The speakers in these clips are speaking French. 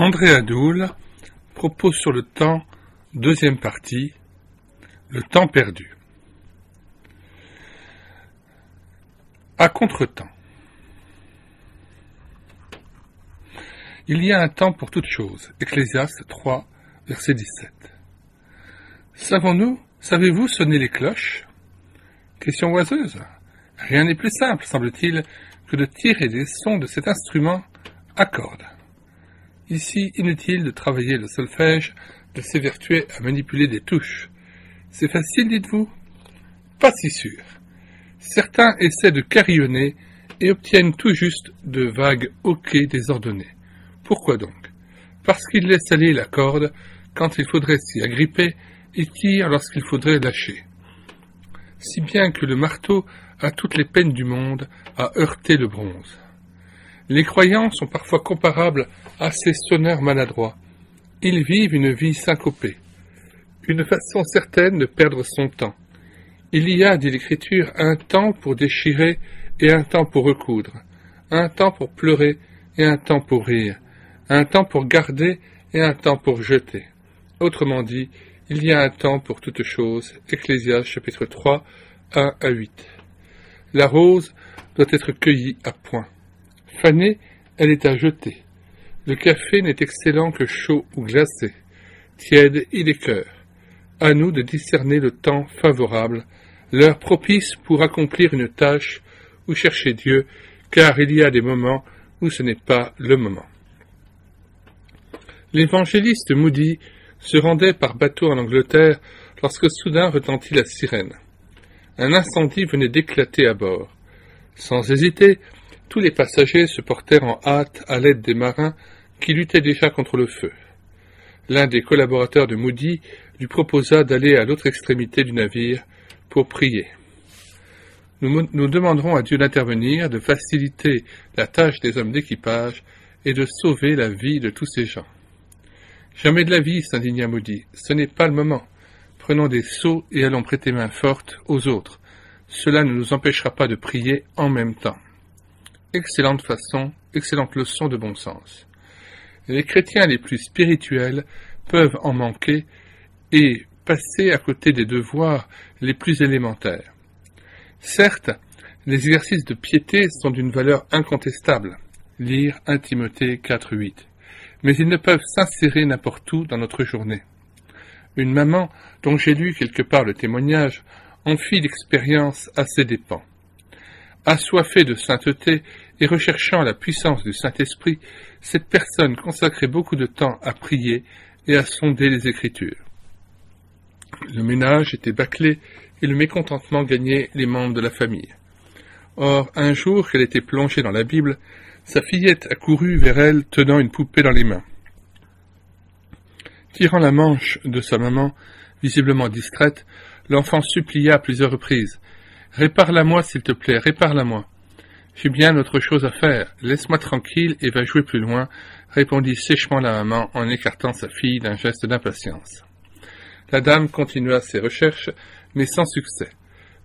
André Adoul propose sur le temps, deuxième partie, le temps perdu. À contretemps. Il y a un temps pour toute chose. Ecclésiaste 3, verset 17. Savez-vous sonner les cloches? Question oiseuse. Rien n'est plus simple, semble-t-il, que de tirer des sons de cet instrument à cordes. Ici, inutile de travailler le solfège, de s'évertuer à manipuler des touches. C'est facile, dites-vous? Pas si sûr. Certains essaient de carillonner et obtiennent tout juste de vagues hoquets désordonnés. Pourquoi donc? Parce qu'ils laissent aller la corde quand il faudrait s'y agripper et tirent lorsqu'il faudrait lâcher. Si bien que le marteau a toutes les peines du monde à heurter le bronze. Les croyants sont parfois comparables à ces sonneurs maladroits. Ils vivent une vie syncopée, une façon certaine de perdre son temps. Il y a, dit l'Écriture, un temps pour déchirer et un temps pour recoudre, un temps pour pleurer et un temps pour rire, un temps pour garder et un temps pour jeter. Autrement dit, il y a un temps pour toute chose. Ecclésiaste chapitre 3, 1 à 8. La rose doit être cueillie à point. Fanée, elle est à jeter. Le café n'est excellent que chaud ou glacé. Tiède, il est cœur. À nous de discerner le temps favorable, l'heure propice pour accomplir une tâche ou chercher Dieu, car il y a des moments où ce n'est pas le moment. L'évangéliste Moody se rendait par bateau en Angleterre lorsque soudain retentit la sirène. Un incendie venait d'éclater à bord. Sans hésiter, tous les passagers se portèrent en hâte à l'aide des marins qui luttaient déjà contre le feu. L'un des collaborateurs de Moody lui proposa d'aller à l'autre extrémité du navire pour prier. Nous demanderons à Dieu d'intervenir, de faciliter la tâche des hommes d'équipage et de sauver la vie de tous ces gens. Jamais de la vie, s'indigna Moody, ce n'est pas le moment. Prenons des seaux et allons prêter main forte aux autres. Cela ne nous empêchera pas de prier en même temps. Excellente leçon de bon sens. Les chrétiens les plus spirituels peuvent en manquer et passer à côté des devoirs les plus élémentaires. Certes, les exercices de piété sont d'une valeur incontestable. Lire 1 Timothée 4:8. Mais ils ne peuvent s'insérer n'importe où dans notre journée. Une maman, dont j'ai lu quelque part le témoignage, en fit l'expérience à ses dépens. Assoiffée de sainteté et recherchant la puissance du Saint-Esprit, cette personne consacrait beaucoup de temps à prier et à sonder les Écritures. Le ménage était bâclé et le mécontentement gagnait les membres de la famille. Or, un jour qu'elle était plongée dans la Bible, sa fillette accourut vers elle tenant une poupée dans les mains. Tirant la manche de sa maman, visiblement distraite, l'enfant supplia à plusieurs reprises. « Répare-la-moi, s'il te plaît, répare-la-moi. »« J'ai bien autre chose à faire. Laisse-moi tranquille et va jouer plus loin, » répondit sèchement la maman en écartant sa fille d'un geste d'impatience. La dame continua ses recherches, mais sans succès.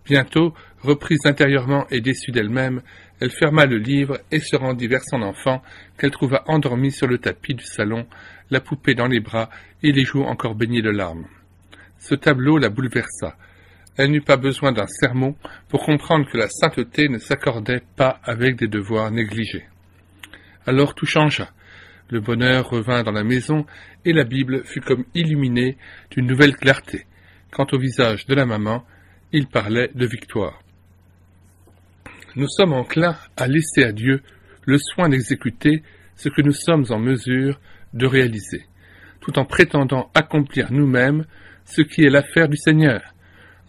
Bientôt, reprise intérieurement et déçue d'elle-même, elle ferma le livre et se rendit vers son enfant, qu'elle trouva endormi sur le tapis du salon, la poupée dans les bras et les joues encore baignées de larmes. Ce tableau la bouleversa. Elle n'eut pas besoin d'un sermon pour comprendre que la sainteté ne s'accordait pas avec des devoirs négligés. Alors tout changea. Le bonheur revint dans la maison et la Bible fut comme illuminée d'une nouvelle clarté. Quant au visage de la maman, il parlait de victoire. Nous sommes enclins à laisser à Dieu le soin d'exécuter ce que nous sommes en mesure de réaliser, tout en prétendant accomplir nous-mêmes ce qui est l'affaire du Seigneur.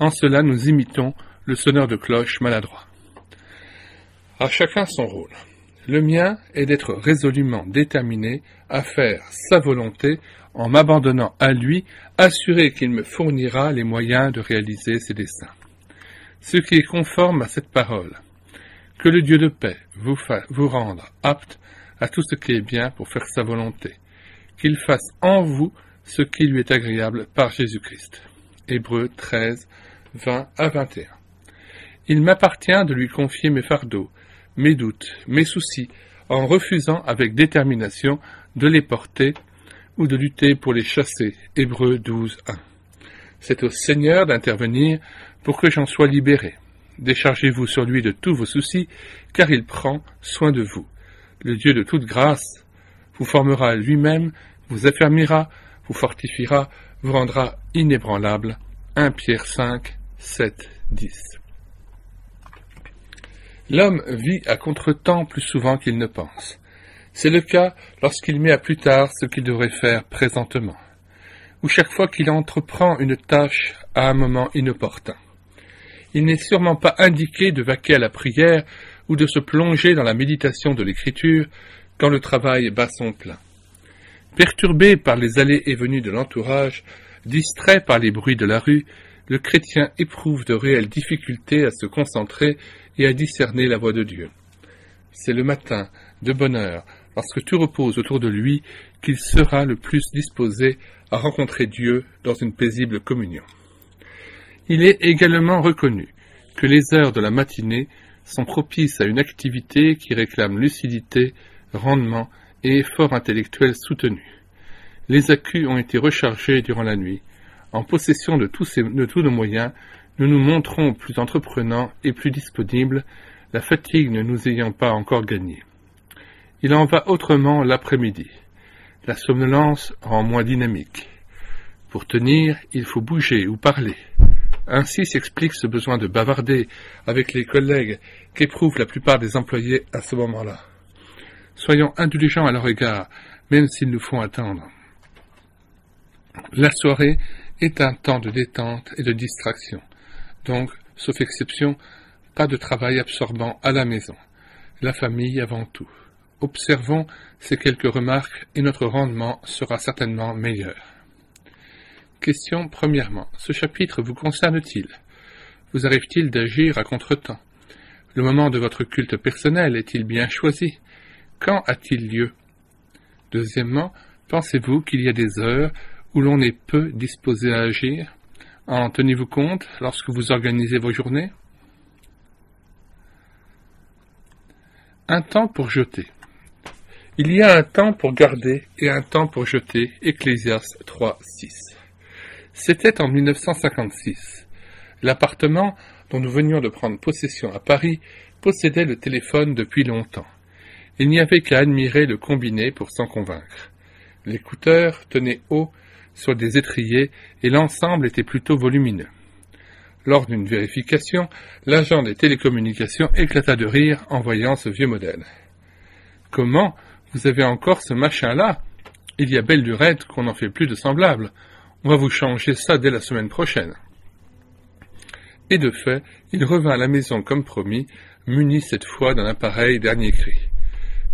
En cela, nous imitons le sonneur de cloche maladroit. À chacun son rôle. Le mien est d'être résolument déterminé à faire sa volonté en m'abandonnant à lui, assuré qu'il me fournira les moyens de réaliser ses desseins. Ce qui est conforme à cette parole. Que le Dieu de paix vous rende apte à tout ce qui est bien pour faire sa volonté. Qu'il fasse en vous ce qui lui est agréable par Jésus-Christ. Hébreux 13, 20 à 21. Il m'appartient de lui confier mes fardeaux, mes doutes, mes soucis, en refusant avec détermination de les porter ou de lutter pour les chasser. Hébreux 12:1. C'est au Seigneur d'intervenir pour que j'en sois libéré. Déchargez-vous sur lui de tous vos soucis, car il prend soin de vous. Le Dieu de toute grâce vous formera lui-même, vous affermira, vous fortifiera, vous rendra inébranlable. 1 Pierre 5, 7, 10. L'homme vit à contre-temps plus souvent qu'il ne pense. C'est le cas lorsqu'il met à plus tard ce qu'il devrait faire présentement, ou chaque fois qu'il entreprend une tâche à un moment inopportun. Il n'est sûrement pas indiqué de vaquer à la prière ou de se plonger dans la méditation de l'Écriture quand le travail bat son plein. Perturbé par les allées et venues de l'entourage, distrait par les bruits de la rue, le chrétien éprouve de réelles difficultés à se concentrer et à discerner la voix de Dieu. C'est le matin, de bonne heure, lorsque tout repose autour de lui, qu'il sera le plus disposé à rencontrer Dieu dans une paisible communion. Il est également reconnu que les heures de la matinée sont propices à une activité qui réclame lucidité, rendement et effort intellectuel soutenu. Les accus ont été rechargés durant la nuit. En possession de tous nos moyens, nous nous montrons plus entreprenants et plus disponibles, la fatigue ne nous ayant pas encore gagnés. Il en va autrement l'après-midi. La somnolence rend moins dynamique. Pour tenir, il faut bouger ou parler. Ainsi s'explique ce besoin de bavarder avec les collègues qu'éprouvent la plupart des employés à ce moment-là. Soyons indulgents à leur égard, même s'ils nous font attendre. La soirée est un temps de détente et de distraction. Donc, sauf exception, pas de travail absorbant à la maison. La famille avant tout. Observons ces quelques remarques et notre rendement sera certainement meilleur. Question premièrement. Ce chapitre vous concerne-t-il? Vous arrive-t-il d'agir à contre-temps? Le moment de votre culte personnel est-il bien choisi? Quand a-t-il lieu? Deuxièmement, pensez-vous qu'il y a des heures où l'on est peu disposé à agir? En tenez-vous compte lorsque vous organisez vos journées? Un temps pour jeter. Il y a un temps pour garder et un temps pour jeter. Ecclésiaste 3:6. C'était en 1956. L'appartement dont nous venions de prendre possession à Paris possédait le téléphone depuis longtemps. Il n'y avait qu'à admirer le combiné pour s'en convaincre. L'écouteur tenait haut sur des étriers et l'ensemble était plutôt volumineux. Lors d'une vérification, l'agent des télécommunications éclata de rire en voyant ce vieux modèle. « Comment? Vous avez encore ce machin-là? Il y a belle lurette qu'on n'en fait plus de semblable. On va vous changer ça dès la semaine prochaine. » Et de fait, il revint à la maison comme promis, muni cette fois d'un appareil dernier cri.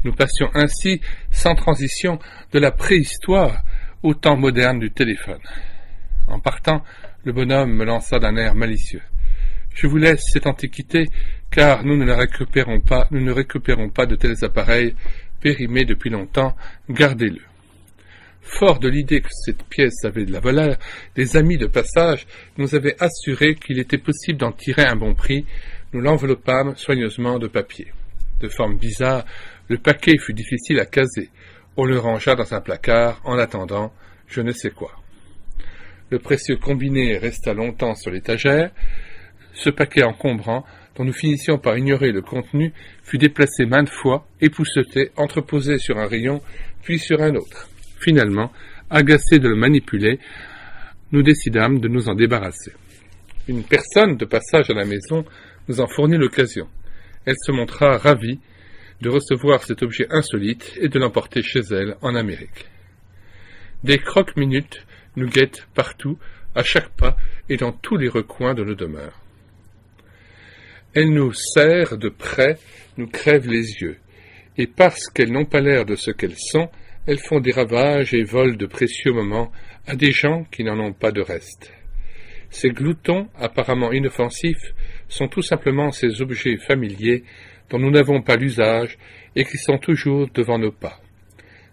Nous passions ainsi, sans transition, de la préhistoire au temps moderne du téléphone. En partant, le bonhomme me lança d'un air malicieux. « Je vous laisse cette antiquité, car nous ne récupérons pas de tels appareils périmés depuis longtemps, gardez-le. » Fort de l'idée que cette pièce avait de la valeur, des amis de passage nous avaient assuré qu'il était possible d'en tirer un bon prix. Nous l'enveloppâmes soigneusement de papier. De forme bizarre, le paquet fut difficile à caser. On le rangea dans un placard en attendant je ne sais quoi. Le précieux combiné resta longtemps sur l'étagère. Ce paquet encombrant, dont nous finissions par ignorer le contenu, fut déplacé maintes fois, épousseté, entreposé sur un rayon, puis sur un autre. Finalement, agacés de le manipuler, nous décidâmes de nous en débarrasser. Une personne de passage à la maison nous en fournit l'occasion. Elle se montra ravie de recevoir cet objet insolite et de l'emporter chez elle en Amérique. Des croque-minutes nous guettent partout, à chaque pas et dans tous les recoins de nos demeures. Elles nous serrent de près, nous crèvent les yeux, et parce qu'elles n'ont pas l'air de ce qu'elles sont, elles font des ravages et volent de précieux moments à des gens qui n'en ont pas de reste. Ces gloutons, apparemment inoffensifs, sont tout simplement ces objets familiers dont nous n'avons pas l'usage et qui sont toujours devant nos pas.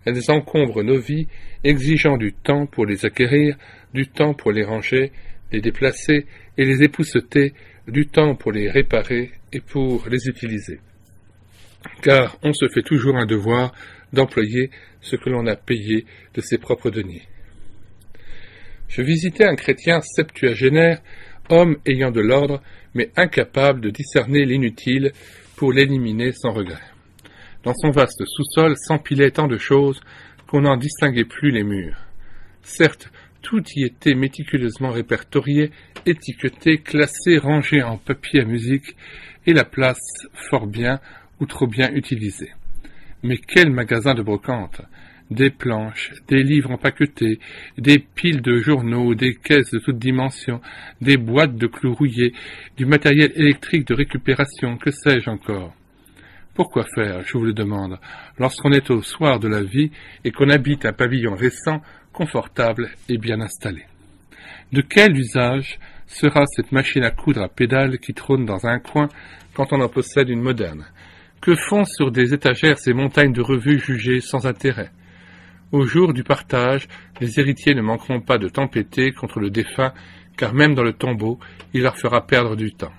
Elles encombrent nos vies, exigeant du temps pour les acquérir, du temps pour les ranger, les déplacer et les épousseter, du temps pour les réparer et pour les utiliser. Car on se fait toujours un devoir d'employer ce que l'on a payé de ses propres deniers. Je visitais un chrétien septuagénaire, homme ayant de l'ordre, mais incapable de discerner l'inutile pour l'éliminer sans regret. Dans son vaste sous-sol s'empilaient tant de choses qu'on n'en distinguait plus les murs. Certes, tout y était méticuleusement répertorié, étiqueté, classé, rangé en papier à musique, et la place fort bien ou trop bien utilisée. Mais quel magasin de brocante! Des planches, des livres empaquetés, des piles de journaux, des caisses de toutes dimensions, des boîtes de clous rouillés, du matériel électrique de récupération, que sais-je encore? Pourquoi faire, je vous le demande, lorsqu'on est au soir de la vie et qu'on habite un pavillon récent, confortable et bien installé? De quel usage sera cette machine à coudre à pédales qui trône dans un coin quand on en possède une moderne? Que font sur des étagères ces montagnes de revues jugées sans intérêt? Au jour du partage, les héritiers ne manqueront pas de tempêter contre le défunt, car même dans le tombeau, il leur fera perdre du temps.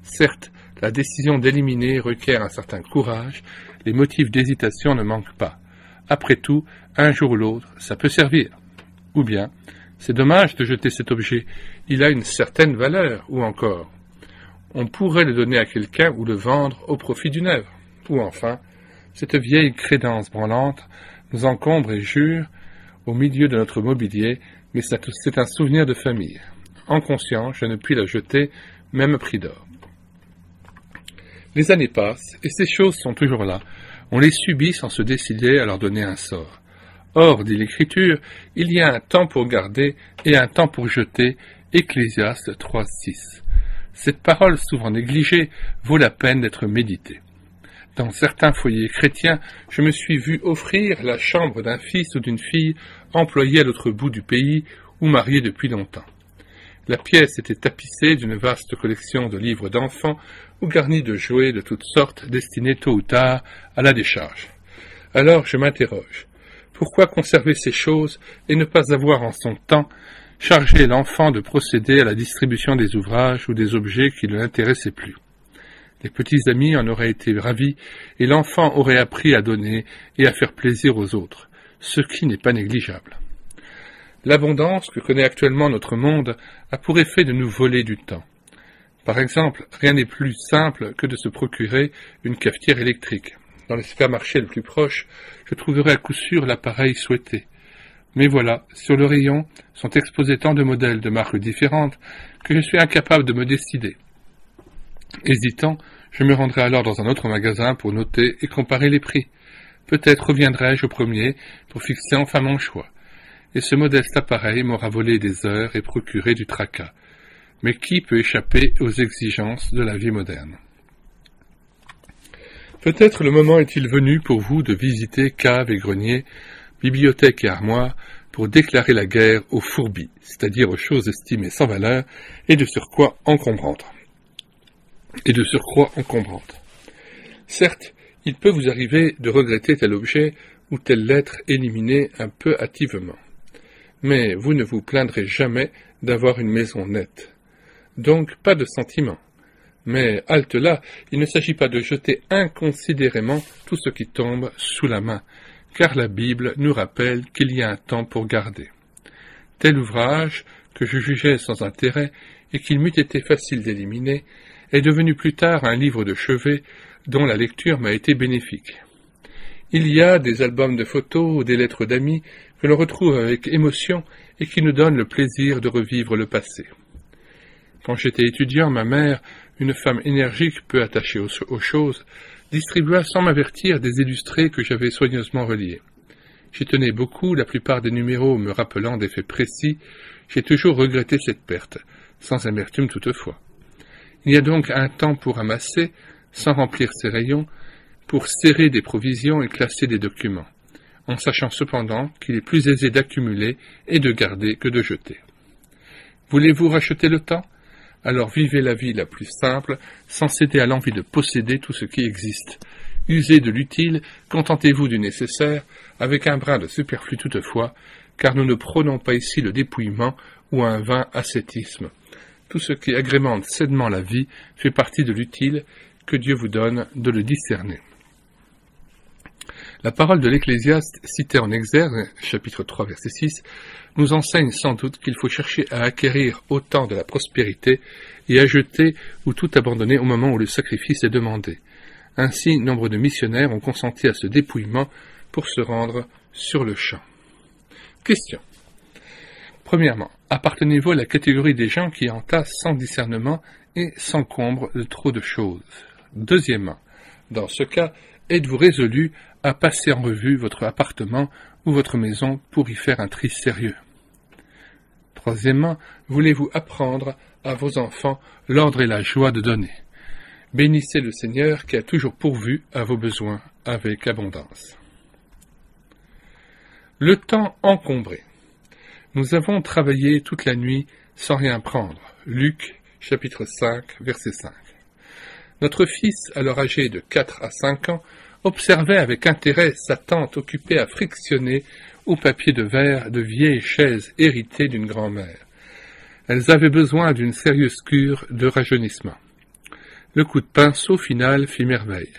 Certes, la décision d'éliminer requiert un certain courage, les motifs d'hésitation ne manquent pas. Après tout, un jour ou l'autre, ça peut servir. Ou bien, c'est dommage de jeter cet objet, il a une certaine valeur, ou encore, on pourrait le donner à quelqu'un ou le vendre au profit d'une œuvre. Ou enfin, cette vieille crédence branlante nous encombre et jure au milieu de notre mobilier, mais c'est un souvenir de famille. En conscience, je ne puis la jeter, même prix d'or. Les années passent, et ces choses sont toujours là. On les subit sans se décider à leur donner un sort. Or, dit l'Écriture, il y a un temps pour garder et un temps pour jeter, Ecclésiaste 3:6. Cette parole, souvent négligée, vaut la peine d'être méditée. Dans certains foyers chrétiens, je me suis vu offrir la chambre d'un fils ou d'une fille employée à l'autre bout du pays ou mariée depuis longtemps. La pièce était tapissée d'une vaste collection de livres d'enfants ou garnie de jouets de toutes sortes destinés tôt ou tard à la décharge. Alors je m'interroge, pourquoi conserver ces choses et ne pas avoir en son temps chargé l'enfant de procéder à la distribution des ouvrages ou des objets qui ne l'intéressaient plus? Les petits amis en auraient été ravis, et l'enfant aurait appris à donner et à faire plaisir aux autres, ce qui n'est pas négligeable. L'abondance que connaît actuellement notre monde a pour effet de nous voler du temps. Par exemple, rien n'est plus simple que de se procurer une cafetière électrique. Dans le supermarché le plus proche, je trouverai à coup sûr l'appareil souhaité. Mais voilà, sur le rayon sont exposés tant de modèles de marques différentes que je suis incapable de me décider. Hésitant, je me rendrai alors dans un autre magasin pour noter et comparer les prix. Peut-être reviendrai-je au premier pour fixer enfin mon choix. Et ce modeste appareil m'aura volé des heures et procuré du tracas. Mais qui peut échapper aux exigences de la vie moderne? Peut-être le moment est-il venu pour vous de visiter caves et greniers, bibliothèques et armoires, pour déclarer la guerre aux fourbis, c'est-à-dire aux choses estimées sans valeur et de surcroît encombrantes. Certes, il peut vous arriver de regretter tel objet ou telle lettre éliminée un peu hâtivement. Mais vous ne vous plaindrez jamais d'avoir une maison nette. Donc pas de sentiment. Mais halte là, il ne s'agit pas de jeter inconsidérément tout ce qui tombe sous la main, car la Bible nous rappelle qu'il y a un temps pour garder. Tel ouvrage, que je jugeais sans intérêt et qu'il m'eût été facile d'éliminer, est devenu plus tard un livre de chevet dont la lecture m'a été bénéfique. Il y a des albums de photos ou des lettres d'amis que l'on retrouve avec émotion et qui nous donnent le plaisir de revivre le passé. Quand j'étais étudiant, ma mère, une femme énergique peu attachée aux choses, distribua sans m'avertir des illustrés que j'avais soigneusement reliés. J'y tenais beaucoup, la plupart des numéros me rappelant des faits précis, j'ai toujours regretté cette perte, sans amertume toutefois. Il y a donc un temps pour amasser, sans remplir ses rayons, pour serrer des provisions et classer des documents, en sachant cependant qu'il est plus aisé d'accumuler et de garder que de jeter. Voulez-vous racheter le temps? Alors vivez la vie la plus simple, sans céder à l'envie de posséder tout ce qui existe. Usez de l'utile, contentez-vous du nécessaire, avec un brin de superflu toutefois, car nous ne prônons pas ici le dépouillement ou un vain ascétisme. Tout ce qui agrémente sainement la vie fait partie de l'utile, que Dieu vous donne de le discerner. La parole de l'Ecclésiaste, citée en Exergue, chapitre 3, verset 6, nous enseigne sans doute qu'il faut chercher à acquérir autant de la prospérité et à jeter ou tout abandonner au moment où le sacrifice est demandé. Ainsi, nombre de missionnaires ont consenti à ce dépouillement pour se rendre sur le champ. Question. Premièrement, appartenez-vous à la catégorie des gens qui entassent sans discernement et s'encombrent de trop de choses? Deuxièmement, dans ce cas, êtes-vous résolu à passer en revue votre appartement ou votre maison pour y faire un tri sérieux? Troisièmement, voulez-vous apprendre à vos enfants l'ordre et la joie de donner? Bénissez le Seigneur qui a toujours pourvu à vos besoins avec abondance. Le temps encombré. Nous avons travaillé toute la nuit sans rien prendre. Luc, chapitre 5, verset 5. Notre fils, alors âgé de 4 à 5 ans, observait avec intérêt sa tante occupée à frictionner au papier de verre de vieilles chaises héritées d'une grand-mère. Elles avaient besoin d'une sérieuse cure de rajeunissement. Le coup de pinceau final fit merveille.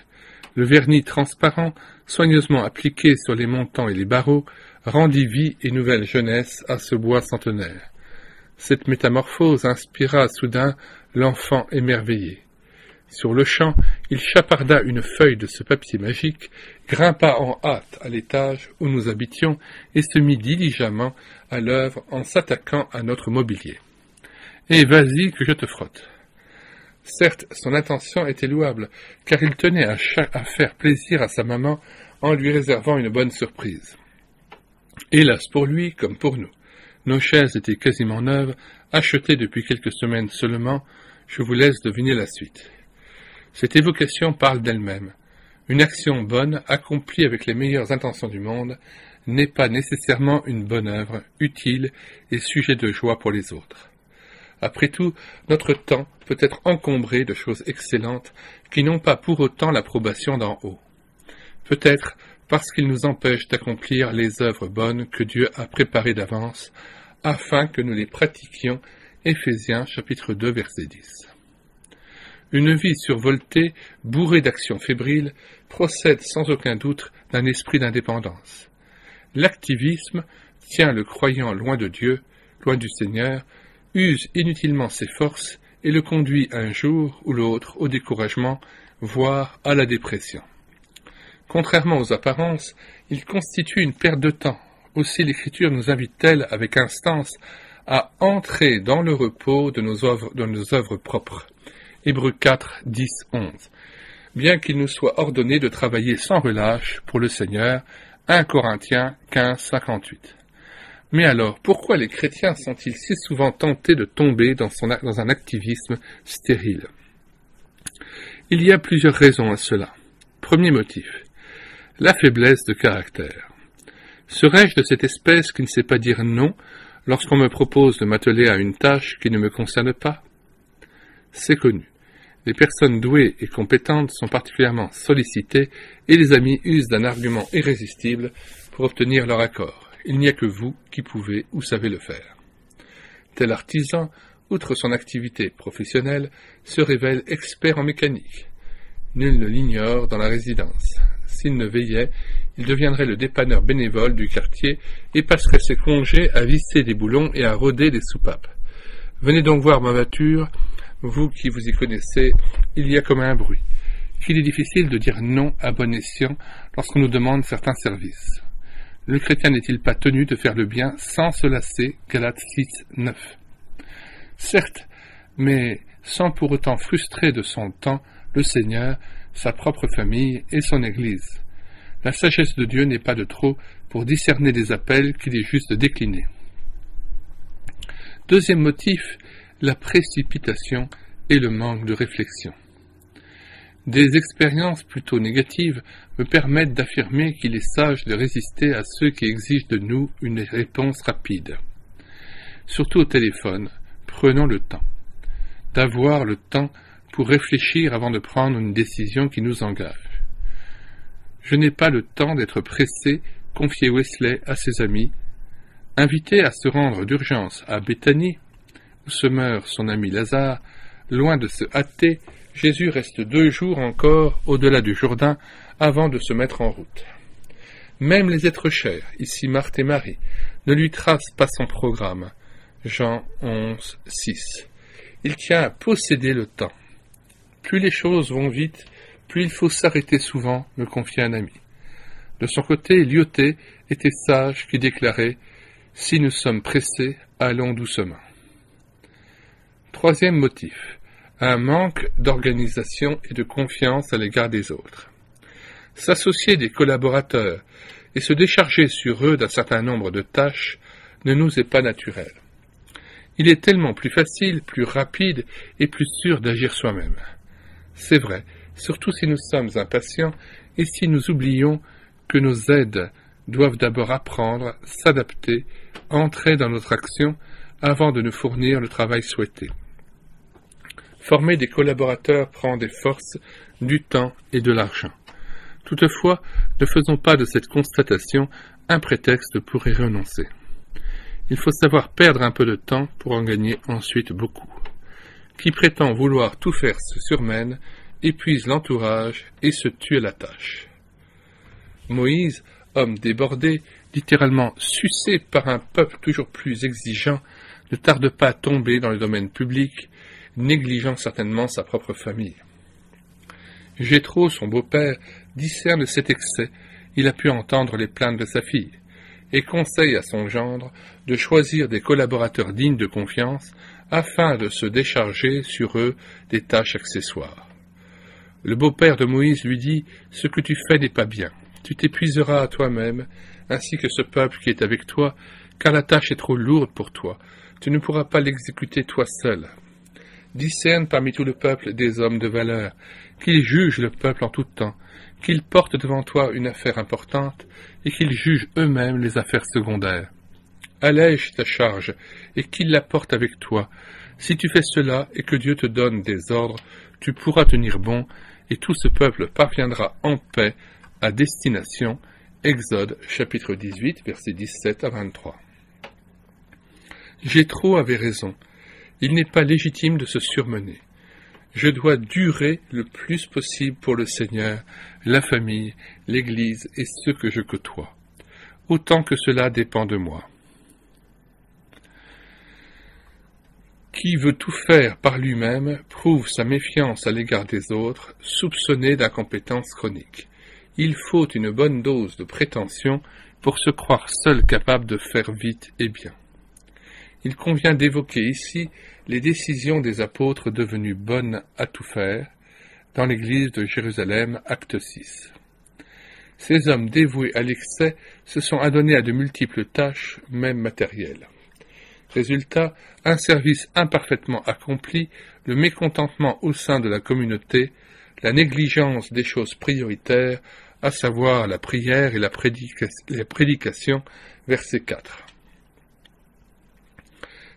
Le vernis transparent, soigneusement appliqué sur les montants et les barreaux, rendit vie et nouvelle jeunesse à ce bois centenaire. Cette métamorphose inspira soudain l'enfant émerveillé. Sur le champ, il chaparda une feuille de ce papier magique, grimpa en hâte à l'étage où nous habitions et se mit diligemment à l'œuvre en s'attaquant à notre mobilier. « Eh, vas-y que je te frotte !» Certes, son intention était louable, car il tenait à faire plaisir à sa maman en lui réservant une bonne surprise. Hélas pour lui, comme pour nous. Nos chaises étaient quasiment neuves, achetées depuis quelques semaines seulement. Je vous laisse deviner la suite. Cette évocation parle d'elle-même. Une action bonne, accomplie avec les meilleures intentions du monde, n'est pas nécessairement une bonne œuvre, utile et sujet de joie pour les autres. Après tout, notre temps peut être encombré de choses excellentes qui n'ont pas pour autant l'approbation d'en haut. Peut-être parce qu'ils nous empêchent d'accomplir les œuvres bonnes que Dieu a préparées d'avance, afin que nous les pratiquions. Éphésiens chapitre 2 verset 10. Une vie survoltée, bourrée d'actions fébriles, procède sans aucun doute d'un esprit d'indépendance. L'activisme tient le croyant loin de Dieu, loin du Seigneur, use inutilement ses forces et le conduit un jour ou l'autre au découragement, voire à la dépression. Contrairement aux apparences, il constitue une perte de temps. Aussi l'Écriture nous invite-t-elle avec instance à entrer dans le repos de nos œuvres propres. Hébreux 4, 10, 11. Bien qu'il nous soit ordonné de travailler sans relâche pour le Seigneur, 1 Corinthiens 15, 58. Mais alors, pourquoi les chrétiens sont-ils si souvent tentés de tomber dans un activisme stérile? Il y a plusieurs raisons à cela. Premier motif, la faiblesse de caractère. Serais-je de cette espèce qui ne sait pas dire non lorsqu'on me propose de m'atteler à une tâche qui ne me concerne pas? C'est connu. Les personnes douées et compétentes sont particulièrement sollicitées et les amis usent d'un argument irrésistible pour obtenir leur accord. Il n'y a que vous qui pouvez ou savez le faire. Tel artisan, outre son activité professionnelle, se révèle expert en mécanique. Nul ne l'ignore dans la résidence. S'il ne veillait, il deviendrait le dépanneur bénévole du quartier et passerait ses congés à visser des boulons et à rôder des soupapes. Venez donc voir ma voiture, vous qui vous y connaissez, il y a comme un bruit. Qu'il est difficile de dire non à bon escient lorsqu'on nous demande certains services. Le chrétien n'est-il pas tenu de faire le bien sans se lasser? Galates 6, 9. Certes, mais sans pour autant frustrer de son temps le Seigneur, sa propre famille et son Église. La sagesse de Dieu n'est pas de trop pour discerner des appels qu'il est juste de décliner. Deuxième motif, la précipitation et le manque de réflexion. Des expériences plutôt négatives me permettent d'affirmer qu'il est sage de résister à ceux qui exigent de nous une réponse rapide. Surtout au téléphone, prenons le temps. D'avoir le temps pour réfléchir avant de prendre une décision qui nous engage. Je n'ai pas le temps d'être pressé, confiait Wesley à ses amis. Invité à se rendre d'urgence à Béthanie, où se meurt son ami Lazare, loin de se hâter, Jésus reste 2 jours encore au-delà du Jourdain avant de se mettre en route. Même les êtres chers, ici Marthe et Marie, ne lui tracent pas son programme. Jean 11, 6. Il tient à posséder le temps. Plus les choses vont vite, plus il faut s'arrêter souvent, me confie un ami. De son côté, Lyoté était sage qui déclarait « Si nous sommes pressés, allons doucement ». Troisième motif, un manque d'organisation et de confiance à l'égard des autres. S'associer des collaborateurs et se décharger sur eux d'un certain nombre de tâches ne nous est pas naturel. Il est tellement plus facile, plus rapide et plus sûr d'agir soi-même. C'est vrai, surtout si nous sommes impatients et si nous oublions que nos aides doivent d'abord apprendre, s'adapter, entrer dans notre action avant de nous fournir le travail souhaité. Former des collaborateurs prend des forces, du temps et de l'argent. Toutefois, ne faisons pas de cette constatation un prétexte pour y renoncer. Il faut savoir perdre un peu de temps pour en gagner ensuite beaucoup. Qui prétend vouloir tout faire se surmène, épuise l'entourage et se tue à la tâche. Moïse, homme débordé, littéralement sucé par un peuple toujours plus exigeant, ne tarde pas à tomber dans le domaine public, négligeant certainement sa propre famille. Jéthro, son beau-père, discerne cet excès, il a pu entendre les plaintes de sa fille, et conseille à son gendre de choisir des collaborateurs dignes de confiance afin de se décharger sur eux des tâches accessoires. Le beau-père de Moïse lui dit « Ce que tu fais n'est pas bien, tu t'épuiseras à toi-même, ainsi que ce peuple qui est avec toi, car la tâche est trop lourde pour toi, tu ne pourras pas l'exécuter toi seul. » Discerne parmi tout le peuple des hommes de valeur, qu'ils jugent le peuple en tout temps, qu'ils portent devant toi une affaire importante, et qu'ils jugent eux-mêmes les affaires secondaires. Allège ta charge, et qu'ils la portent avec toi. Si tu fais cela, et que Dieu te donne des ordres, tu pourras tenir bon, et tout ce peuple parviendra en paix à destination. Exode, chapitre 18, versets 17 à 23. Jéthro avait raison. Il n'est pas légitime de se surmener. Je dois durer le plus possible pour le Seigneur, la famille, l'Église et ceux que je côtoie, autant que cela dépend de moi. Qui veut tout faire par lui-même prouve sa méfiance à l'égard des autres, soupçonné d'incompétence chronique. Il faut une bonne dose de prétention pour se croire seul capable de faire vite et bien. Il convient d'évoquer ici les décisions des apôtres devenues bonnes à tout faire dans l'église de Jérusalem, acte 6. Ces hommes dévoués à l'excès se sont adonnés à de multiples tâches, même matérielles. Résultat, un service imparfaitement accompli, le mécontentement au sein de la communauté, la négligence des choses prioritaires, à savoir la prière et la prédication, verset 4.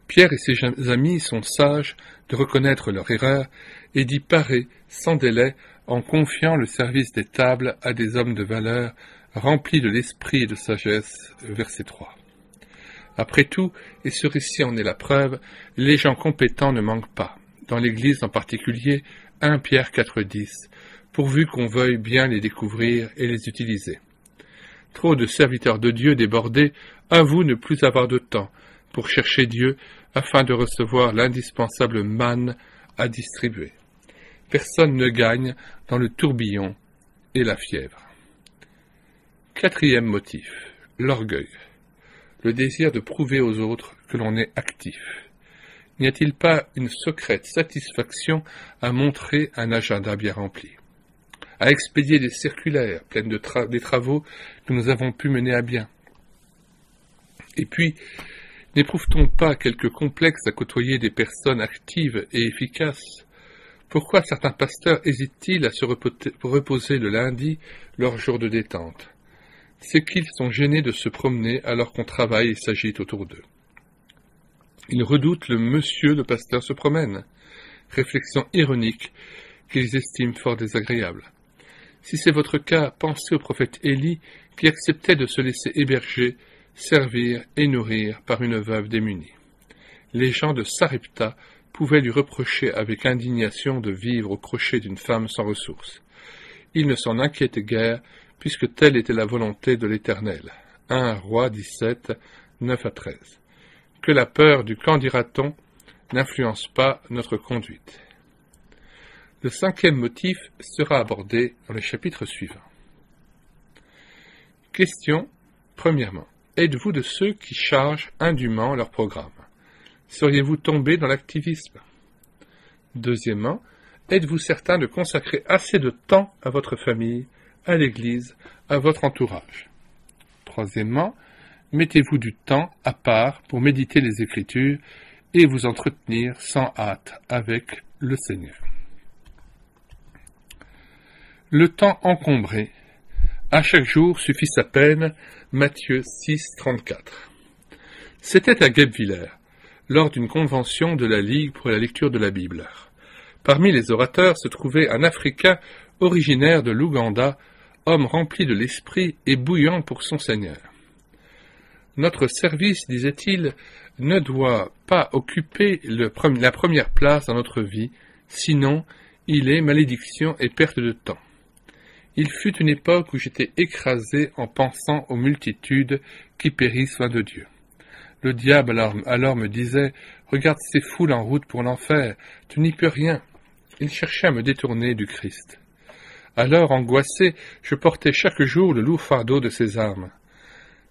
Pierre et ses amis sont sages de reconnaître leur erreur et d'y parer sans délai en confiant le service des tables à des hommes de valeur remplis de l'esprit et de sagesse, verset 3. Après tout, et ce récit en est la preuve, les gens compétents ne manquent pas, dans l'Église en particulier, 1 Pierre 4,10, pourvu qu'on veuille bien les découvrir et les utiliser. Trop de serviteurs de Dieu débordés avouent ne plus avoir de temps pour chercher Dieu afin de recevoir l'indispensable manne à distribuer. Personne ne gagne dans le tourbillon et la fièvre. Quatrième motif, l'orgueil. Le désir de prouver aux autres que l'on est actif. N'y a-t-il pas une secrète satisfaction à montrer un agenda bien rempli, à expédier des circulaires pleines des travaux que nous avons pu mener à bien? Et puis, n'éprouve-t-on pas quelque complexe à côtoyer des personnes actives et efficaces? Pourquoi certains pasteurs hésitent-ils à se reposer le lundi, leur jour de détente? C'est qu'ils sont gênés de se promener alors qu'on travaille et s'agite autour d'eux. Ils redoutent le monsieur le pasteur se promène, réflexion ironique qu'ils estiment fort désagréable. Si c'est votre cas, pensez au prophète Élie qui acceptait de se laisser héberger, servir et nourrir par une veuve démunie. Les gens de Sarepta pouvaient lui reprocher avec indignation de vivre au crochet d'une femme sans ressources. Il ne s'en inquiétait guère, puisque telle était la volonté de l'Éternel. 1 Rois 17, 9 à 13. Que la peur du qu'en dira-t-on n'influence pas notre conduite. Le 5e motif sera abordé dans les chapitres suivants. Question. Premièrement, êtes-vous de ceux qui chargent indûment leur programme? Seriez-vous tombé dans l'activisme? Deuxièmement, êtes-vous certain de consacrer assez de temps à votre famille, à l'Église, à votre entourage? Troisièmement, mettez-vous du temps à part pour méditer les Écritures et vous entretenir sans hâte avec le Seigneur. Le temps encombré, à chaque jour suffit sa peine, Matthieu 6, 34. C'était à Guebwiller, lors d'une convention de la Ligue pour la lecture de la Bible. Parmi les orateurs se trouvait un Africain originaire de l'Ouganda, homme rempli de l'esprit et bouillant pour son Seigneur. Notre service, disait-il, ne doit pas occuper la première place dans notre vie, sinon il est malédiction et perte de temps. Il fut une époque où j'étais écrasé en pensant aux multitudes qui périssent loin de Dieu. Le diable alors me disait « Regarde ces foules en route pour l'enfer, tu n'y peux rien ». Il cherchait à me détourner du Christ. Alors, angoissé, je portais chaque jour le lourd fardeau de ces âmes.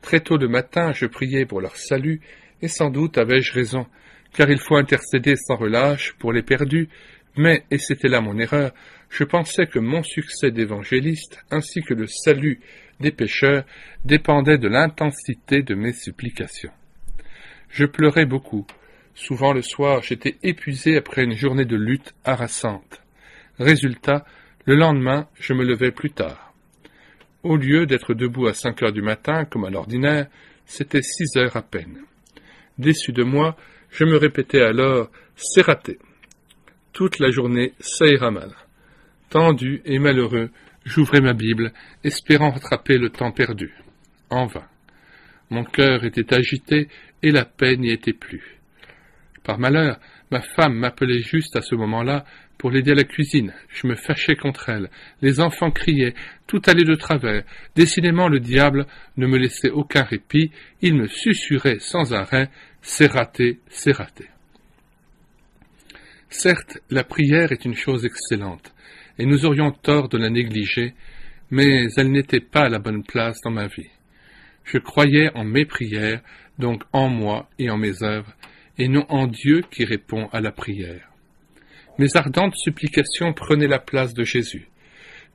Très tôt le matin, je priais pour leur salut, et sans doute avais-je raison, car il faut intercéder sans relâche pour les perdus, mais, et c'était là mon erreur, je pensais que mon succès d'évangéliste, ainsi que le salut des pécheurs, dépendait de l'intensité de mes supplications. Je pleurais beaucoup. Souvent le soir, j'étais épuisé après une journée de lutte harassante. Résultat, le lendemain, je me levais plus tard. Au lieu d'être debout à 5 heures du matin, comme à l'ordinaire, c'était 6 heures à peine. Déçu de moi, je me répétais alors « c'est raté ». Toute la journée, ça ira mal. Tendu et malheureux, j'ouvrais ma Bible, espérant rattraper le temps perdu. En vain. Mon cœur était agité et la paix n'y était plus. Par malheur, ma femme m'appelait juste à ce moment-là pour l'aider à la cuisine. Je me fâchais contre elle. Les enfants criaient, tout allait de travers. Décidément, le diable ne me laissait aucun répit. Il me susurrait sans arrêt, c'est raté, c'est raté. Certes, la prière est une chose excellente, et nous aurions tort de la négliger, mais elle n'était pas à la bonne place dans ma vie. Je croyais en mes prières, donc en moi et en mes œuvres, et non en Dieu qui répond à la prière. Mes ardentes supplications prenaient la place de Jésus.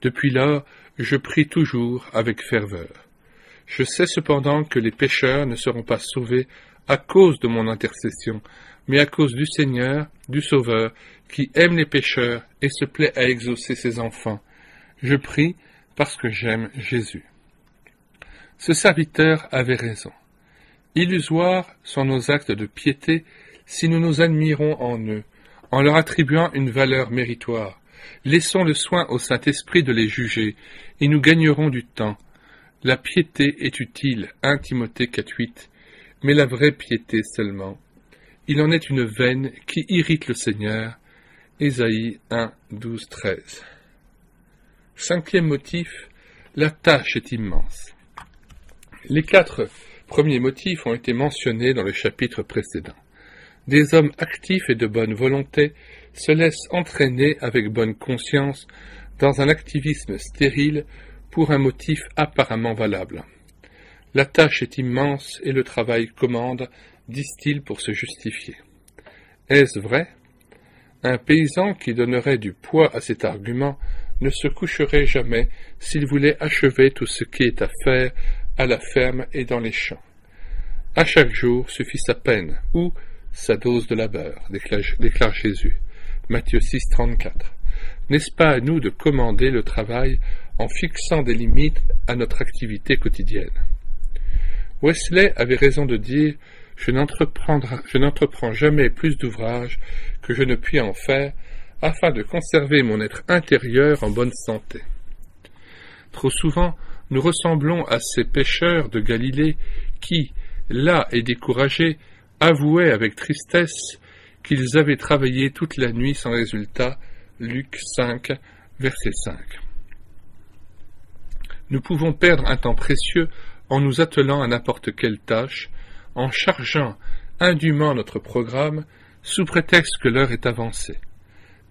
Depuis lors, je prie toujours avec ferveur. Je sais cependant que les pécheurs ne seront pas sauvés à cause de mon intercession, mais à cause du Seigneur, du Sauveur, qui aime les pécheurs et se plaît à exaucer ses enfants. Je prie parce que j'aime Jésus. Ce serviteur avait raison. Illusoires sont nos actes de piété si nous nous admirons en eux, en leur attribuant une valeur méritoire. Laissons le soin au Saint-Esprit de les juger, et nous gagnerons du temps. La piété est utile, 1 Timothée 4,8, mais la vraie piété seulement. Il en est une veine qui irrite le Seigneur, Ésaïe 1, 12, 13. 5e motif, la tâche est immense. Les 4 premiers motifs ont été mentionnés dans le chapitre précédent. Des hommes actifs et de bonne volonté se laissent entraîner avec bonne conscience dans un activisme stérile pour un motif apparemment valable. La tâche est immense et le travail commande, disent-ils pour se justifier. Est-ce vrai? Un paysan qui donnerait du poids à cet argument ne se coucherait jamais s'il voulait achever tout ce qui est à faire à la ferme et dans les champs. À chaque jour suffit sa peine, ou sa dose de labeur, déclare Jésus. Matthieu 6, 34. N'est-ce pas à nous de commander le travail en fixant des limites à notre activité quotidienne? Wesley avait raison de dire « Je n'entreprends jamais plus d'ouvrages que je ne puis en faire, afin de conserver mon être intérieur en bonne santé. » Trop souvent, nous ressemblons à ces pêcheurs de Galilée qui, las et découragés, avouaient avec tristesse qu'ils avaient travaillé toute la nuit sans résultat. Luc 5, verset 5. Nous pouvons perdre un temps précieux en nous attelant à n'importe quelle tâche, en chargeant indûment notre programme, sous prétexte que l'heure est avancée.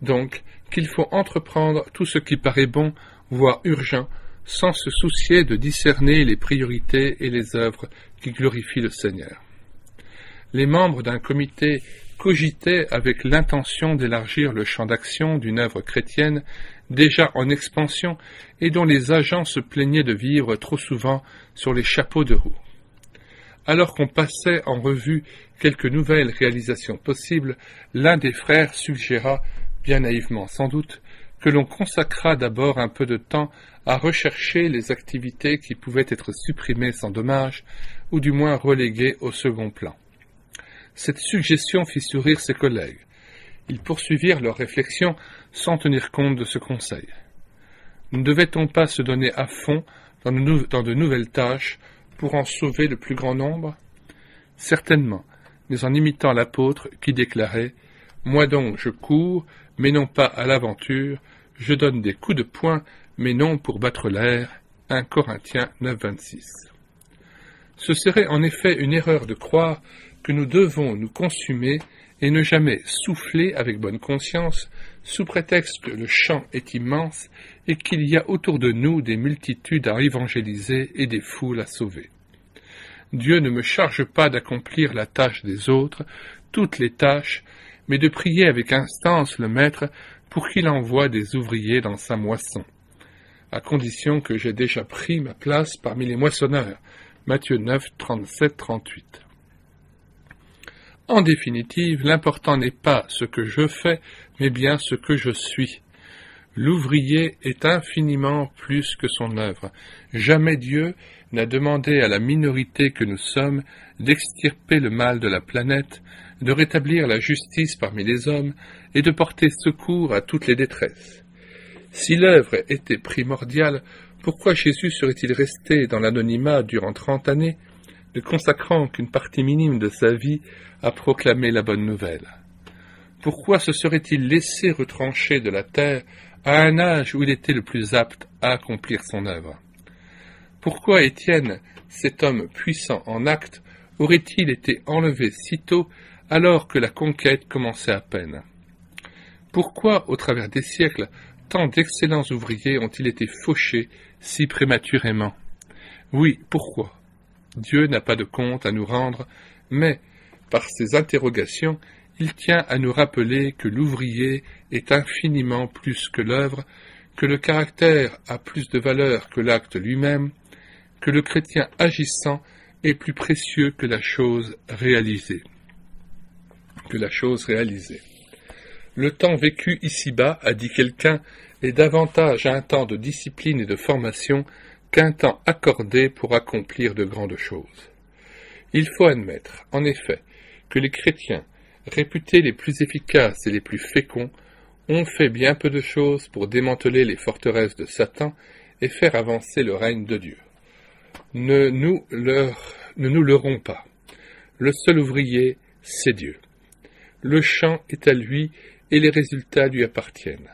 Donc, qu'il faut entreprendre tout ce qui paraît bon, voire urgent, sans se soucier de discerner les priorités et les œuvres qui glorifient le Seigneur. Les membres d'un comité cogitaient avec l'intention d'élargir le champ d'action d'une œuvre chrétienne déjà en expansion et dont les agents se plaignaient de vivre trop souvent sur les chapeaux de roue. Alors qu'on passait en revue quelques nouvelles réalisations possibles, l'un des frères suggéra, bien naïvement sans doute, que l'on consacrât d'abord un peu de temps à rechercher les activités qui pouvaient être supprimées sans dommage, ou du moins reléguées au second plan. Cette suggestion fit sourire ses collègues. Ils poursuivirent leur réflexion sans tenir compte de ce conseil. Ne devait-on pas se donner à fond dans de nouvelles tâches pour en sauver le plus grand nombre? Certainement, mais en imitant l'apôtre qui déclarait « Moi donc je cours, mais non pas à l'aventure, je donne des coups de poing, mais non pour battre l'air. » 1 Corinthiens 9, 26. Ce serait en effet une erreur de croire que nous devons nous consumer et ne jamais souffler avec bonne conscience, sous prétexte que le champ est immense et qu'il y a autour de nous des multitudes à évangéliser et des foules à sauver. Dieu ne me charge pas d'accomplir la tâche des autres, toutes les tâches, mais de prier avec instance le Maître pour qu'il envoie des ouvriers dans sa moisson, à condition que j'ai déjà pris ma place parmi les moissonneurs. Matthieu 9, 37-38. En définitive, l'important n'est pas ce que je fais, mais bien ce que je suis. L'ouvrier est infiniment plus que son œuvre. Jamais Dieu n'a demandé à la minorité que nous sommes d'extirper le mal de la planète, de rétablir la justice parmi les hommes et de porter secours à toutes les détresses. Si l'œuvre était primordiale, pourquoi Jésus serait-il resté dans l'anonymat durant 30 années, ne consacrant qu'une partie minime de sa vie à proclamer la bonne nouvelle? Pourquoi se serait-il laissé retrancher de la terre à un âge où il était le plus apte à accomplir son œuvre? Pourquoi Étienne, cet homme puissant en actes, aurait-il été enlevé si tôt alors que la conquête commençait à peine? Pourquoi, au travers des siècles, tant d'excellents ouvriers ont-ils été fauchés si prématurément? Oui, pourquoi? Dieu n'a pas de compte à nous rendre, mais, par ses interrogations, il tient à nous rappeler que l'ouvrier est infiniment plus que l'œuvre, que le caractère a plus de valeur que l'acte lui-même, que le chrétien agissant est plus précieux que la chose réalisée. Le temps vécu ici-bas, a dit quelqu'un, est davantage un temps de discipline et de formation qu'un temps accordé pour accomplir de grandes choses. Il faut admettre, en effet, que les chrétiens, réputés les plus efficaces et les plus féconds, ont fait bien peu de choses pour démanteler les forteresses de Satan et faire avancer le règne de Dieu. Ne nous leurrons pas. Le seul ouvrier, c'est Dieu. Le champ est à lui et les résultats lui appartiennent.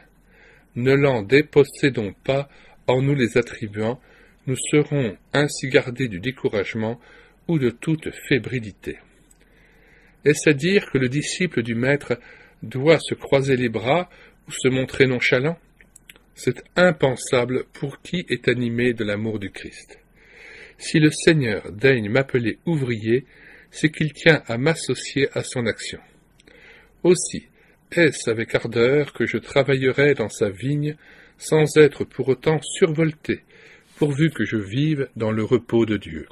Ne l'en dépossédons pas en nous les attribuant, nous serons ainsi gardés du découragement ou de toute fébrilité. Est-ce à dire que le disciple du Maître doit se croiser les bras ou se montrer nonchalant? C'est impensable pour qui est animé de l'amour du Christ. Si le Seigneur daigne m'appeler ouvrier, c'est qu'il tient à m'associer à son action. Aussi, est-ce avec ardeur que je travaillerai dans sa vigne, sans être pour autant survolté, pourvu que je vive dans le repos de Dieu.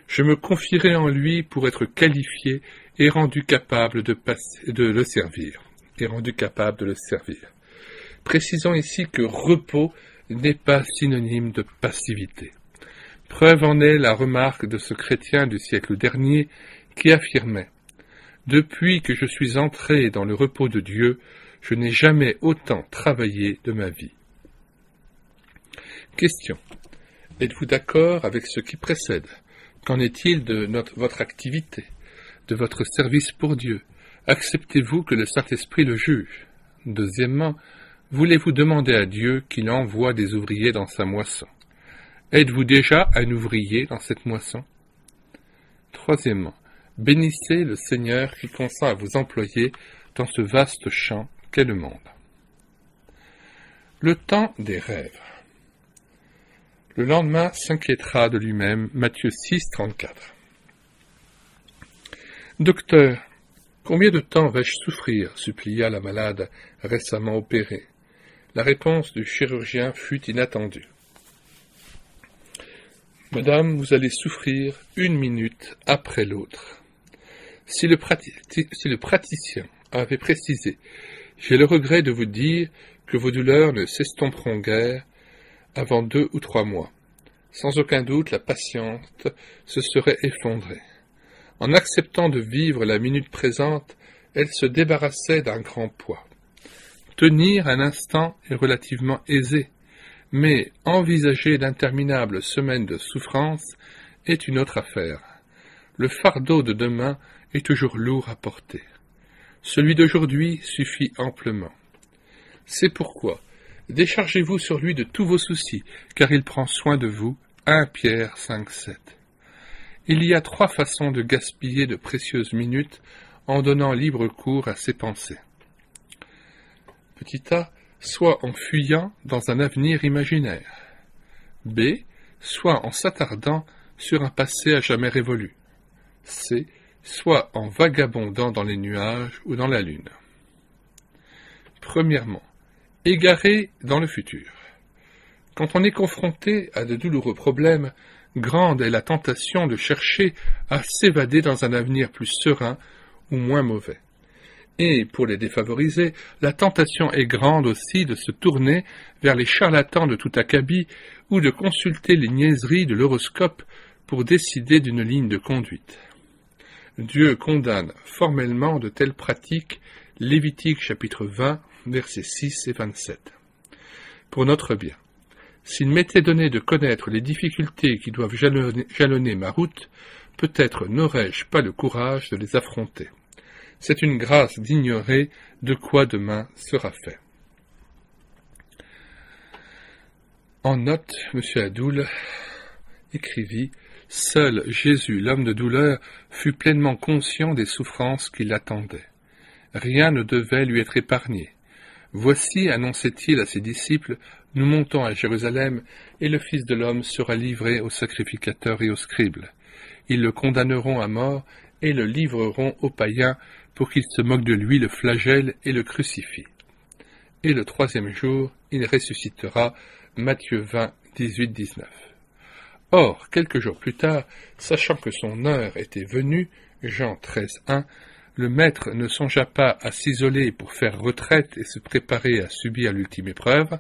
Je me confierai en lui pour être qualifié et rendu capable de le servir. Précisons ici que repos n'est pas synonyme de passivité. Preuve en est la remarque de ce chrétien du siècle dernier qui affirmait « Depuis que je suis entré dans le repos de Dieu, je n'ai jamais autant travaillé de ma vie. » Question. Êtes-vous d'accord avec ce qui précède? Qu'en est-il de votre activité, de votre service pour Dieu? Acceptez-vous que le Saint-Esprit le juge? Deuxièmement, voulez-vous demander à Dieu qu'il envoie des ouvriers dans sa moisson? Êtes-vous déjà un ouvrier dans cette moisson? Troisièmement, bénissez le Seigneur qui consent à vous employer dans ce vaste champ qu'est le monde. Le temps des rêves. Le lendemain s'inquiétera de lui-même. Matthieu 6, 34. Docteur, combien de temps vais-je souffrir? Supplia la malade récemment opérée. La réponse du chirurgien fut inattendue. Madame, vous allez souffrir 1 minute après l'autre. Si le praticien avait précisé « J'ai le regret de vous dire que vos douleurs ne s'estomperont guère avant 2 ou 3 mois. » Sans aucun doute, la patiente se serait effondrée. En acceptant de vivre la minute présente, elle se débarrassait d'un grand poids. Tenir un instant est relativement aisé, mais envisager d'interminables semaines de souffrance est une autre affaire. Le fardeau de demain est toujours lourd à porter. Celui d'aujourd'hui suffit amplement. C'est pourquoi déchargez-vous sur lui de tous vos soucis, car il prend soin de vous. 1 Pierre 5, 7. Il y a 3 façons de gaspiller de précieuses minutes en donnant libre cours à ses pensées. Petit a, soit en fuyant dans un avenir imaginaire. B, soit en s'attardant sur un passé à jamais révolu. C, soit en vagabondant dans les nuages ou dans la lune. Premièrement, égaré dans le futur. Quand on est confronté à de douloureux problèmes, grande est la tentation de chercher à s'évader dans un avenir plus serein ou moins mauvais. Et, pour les défavorisés, la tentation est grande aussi de se tourner vers les charlatans de tout acabit ou de consulter les niaiseries de l'horoscope pour décider d'une ligne de conduite. Dieu condamne formellement de telles pratiques, Lévitique chapitre 20, versets 6 et 27. Pour notre bien, s'il m'était donné de connaître les difficultés qui doivent jalonner ma route, peut-être n'aurais-je pas le courage de les affronter. C'est une grâce d'ignorer de quoi demain sera fait. En note, M. Adoul écrivit « Seul Jésus, l'homme de douleur, fut pleinement conscient des souffrances qui l'attendaient. Rien ne devait lui être épargné. Voici, annonçait-il à ses disciples, nous montons à Jérusalem, et le Fils de l'homme sera livré aux sacrificateurs et aux scribes. Ils le condamneront à mort et le livreront aux païens pour qu'ils se moquent de lui, le flagellent et le crucifient. Et le 3e jour, il ressuscitera. Matthieu 20, 18-19. Or, quelques jours plus tard, sachant que son heure était venue, Jean 13, 1, le maître ne songea pas à s'isoler pour faire retraite et se préparer à subir l'ultime épreuve.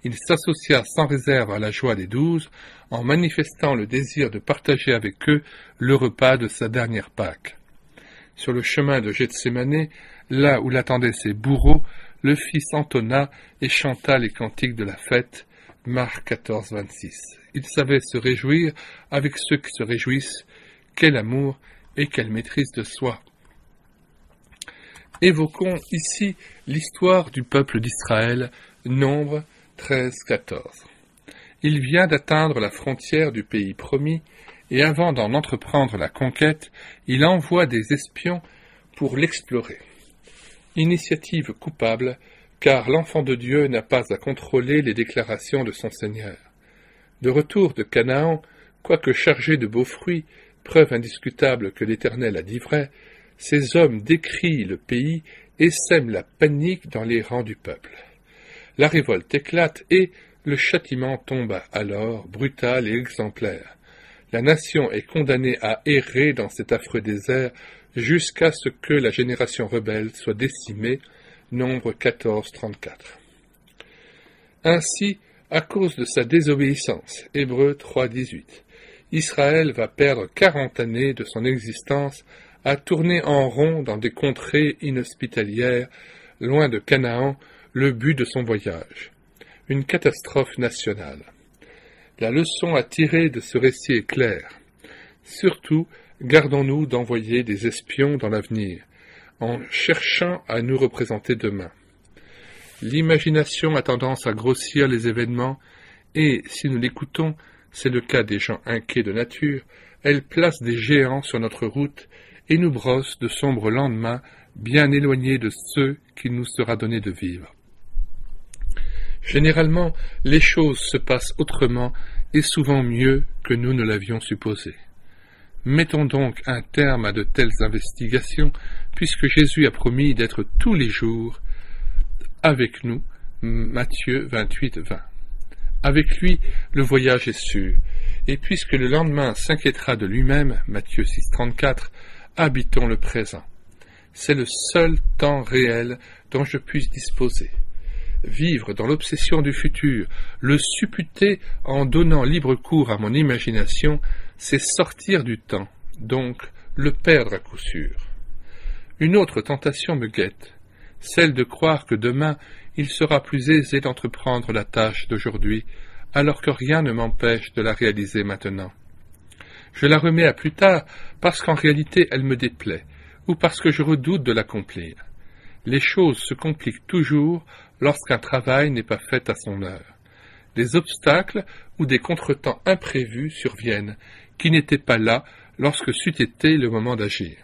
Il s'associa sans réserve à la joie des 12, en manifestant le désir de partager avec eux le repas de sa dernière Pâque. Sur le chemin de Gethsémanée, là où l'attendaient ses bourreaux, le Fils entonna et chanta les cantiques de la fête, Marc 14, 26. Il savait se réjouir avec ceux qui se réjouissent. Quel amour et quelle maîtrise de soi! Évoquons ici l'histoire du peuple d'Israël, Nombre 13, 14. Il vient d'atteindre la frontière du pays promis, et avant d'en entreprendre la conquête, il envoie des espions pour l'explorer. Initiative coupable, car l'enfant de Dieu n'a pas à contrôler les déclarations de son Seigneur. De retour de Canaan, quoique chargés de beaux fruits, preuve indiscutable que l'Éternel a dit vrai, ces hommes décrient le pays et sèment la panique dans les rangs du peuple. La révolte éclate et le châtiment tombe alors, brutal et exemplaire. La nation est condamnée à errer dans cet affreux désert jusqu'à ce que la génération rebelle soit décimée, Nombre 14, 34. Ainsi, à cause de sa désobéissance, Hébreux 3, 18, Israël va perdre 40 années de son existence à tourner en rond dans des contrées inhospitalières, loin de Canaan, le but de son voyage. Une catastrophe nationale. La leçon à tirer de ce récit est claire. Surtout, gardons-nous d'envoyer des espions dans l'avenir, en cherchant à nous représenter demain. L'imagination a tendance à grossir les événements, et, si nous l'écoutons, c'est le cas des gens inquiets de nature, elle place des géants sur notre route et nous brosse de sombres lendemains bien éloignés de ceux qu'il nous sera donné de vivre. Généralement, les choses se passent autrement et souvent mieux que nous ne l'avions supposé. Mettons donc un terme à de telles investigations, puisque Jésus a promis d'être tous les jours avec nous, Matthieu 28, 20. Avec lui, le voyage est sûr, et puisque le lendemain s'inquiétera de lui-même, Matthieu 6, 34, habitons le présent. C'est le seul temps réel dont je puisse disposer. Vivre dans l'obsession du futur, le supputer en donnant libre cours à mon imagination, c'est sortir du temps, donc le perdre à coup sûr. Une autre tentation me guette, celle de croire que demain il sera plus aisé d'entreprendre la tâche d'aujourd'hui, alors que rien ne m'empêche de la réaliser maintenant. Je la remets à plus tard parce qu'en réalité elle me déplaît, ou parce que je redoute de l'accomplir. Les choses se compliquent toujours lorsqu'un travail n'est pas fait à son heure. Des obstacles ou des contretemps imprévus surviennent, qui n'étaient pas là lorsque c'eût été le moment d'agir.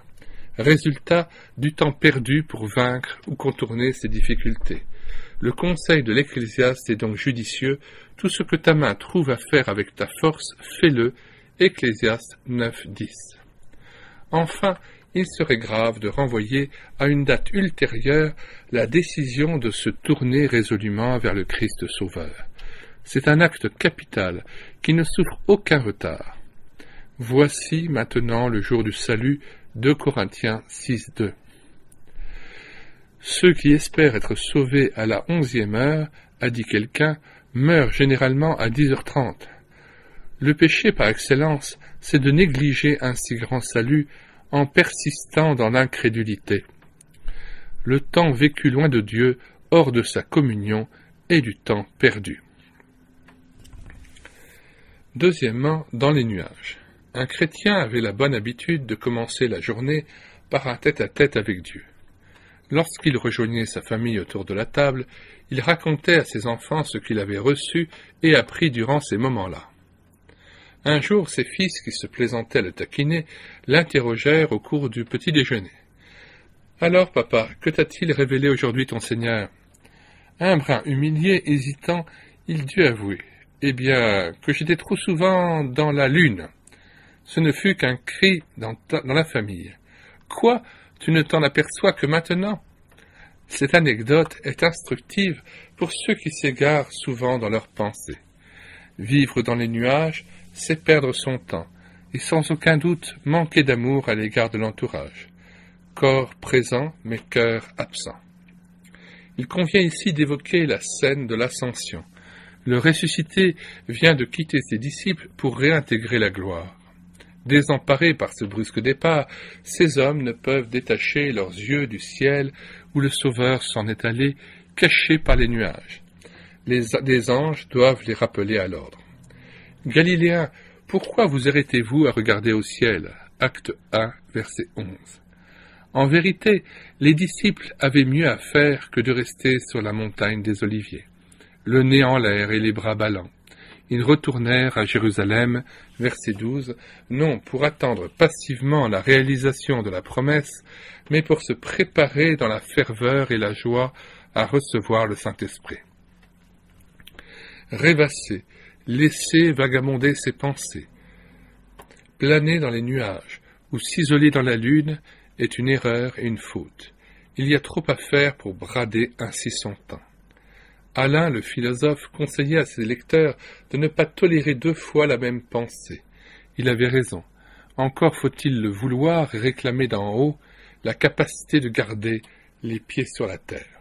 Résultat du temps perdu pour vaincre ou contourner ces difficultés. Le conseil de l'Ecclésiaste est donc judicieux. Tout ce que ta main trouve à faire avec ta force, fais-le. Ecclésiaste 9, 10. Enfin, il serait grave de renvoyer à une date ultérieure la décision de se tourner résolument vers le Christ Sauveur. C'est un acte capital qui ne souffre aucun retard. Voici maintenant le jour du salut, 2 Corinthiens 6, 2. Ceux qui espèrent être sauvés à la 11e heure, a dit quelqu'un, meurent généralement à 10h30. Le péché par excellence, c'est de négliger un si grand salut en persistant dans l'incrédulité. Le temps vécu loin de Dieu, hors de sa communion, est du temps perdu. Deuxièmement, dans les nuages. Un chrétien avait la bonne habitude de commencer la journée par un tête-à-tête avec Dieu. Lorsqu'il rejoignait sa famille autour de la table, il racontait à ses enfants ce qu'il avait reçu et appris durant ces moments-là. Un jour, ses fils, qui se plaisantaient à le taquiner, l'interrogèrent au cours du petit déjeuner. « Alors, papa, que t'a-t-il révélé aujourd'hui ton Seigneur ?» Un brin humilié, hésitant, il dut avouer. « Eh bien, que j'étais trop souvent dans la lune. » Ce ne fut qu'un cri dans la famille. « Quoi ? Tu ne t'en aperçois que maintenant ?» Cette anecdote est instructive pour ceux qui s'égarent souvent dans leurs pensées. Vivre dans les nuages, c'est perdre son temps, et sans aucun doute manquer d'amour à l'égard de l'entourage. Corps présent, mais cœur absent. Il convient ici d'évoquer la scène de l'ascension. Le ressuscité vient de quitter ses disciples pour réintégrer la gloire. Désemparés par ce brusque départ, ces hommes ne peuvent détacher leurs yeux du ciel où le Sauveur s'en est allé, caché par les nuages. Des anges doivent les rappeler à l'ordre. Galiléens, pourquoi vous arrêtez-vous à regarder au ciel ? Acte 1, verset 11. En vérité, les disciples avaient mieux à faire que de rester sur la montagne des Oliviers, le nez en l'air et les bras ballants. Ils retournèrent à Jérusalem, verset 12, non pour attendre passivement la réalisation de la promesse, mais pour se préparer dans la ferveur et la joie à recevoir le Saint-Esprit. Rêvasser, laisser vagabonder ses pensées, planer dans les nuages ou s'isoler dans la lune est une erreur et une faute. Il y a trop à faire pour brader ainsi son temps. Alain, le philosophe, conseillait à ses lecteurs de ne pas tolérer 2 fois la même pensée. Il avait raison. Encore faut-il le vouloir et réclamer d'en haut la capacité de garder les pieds sur la terre.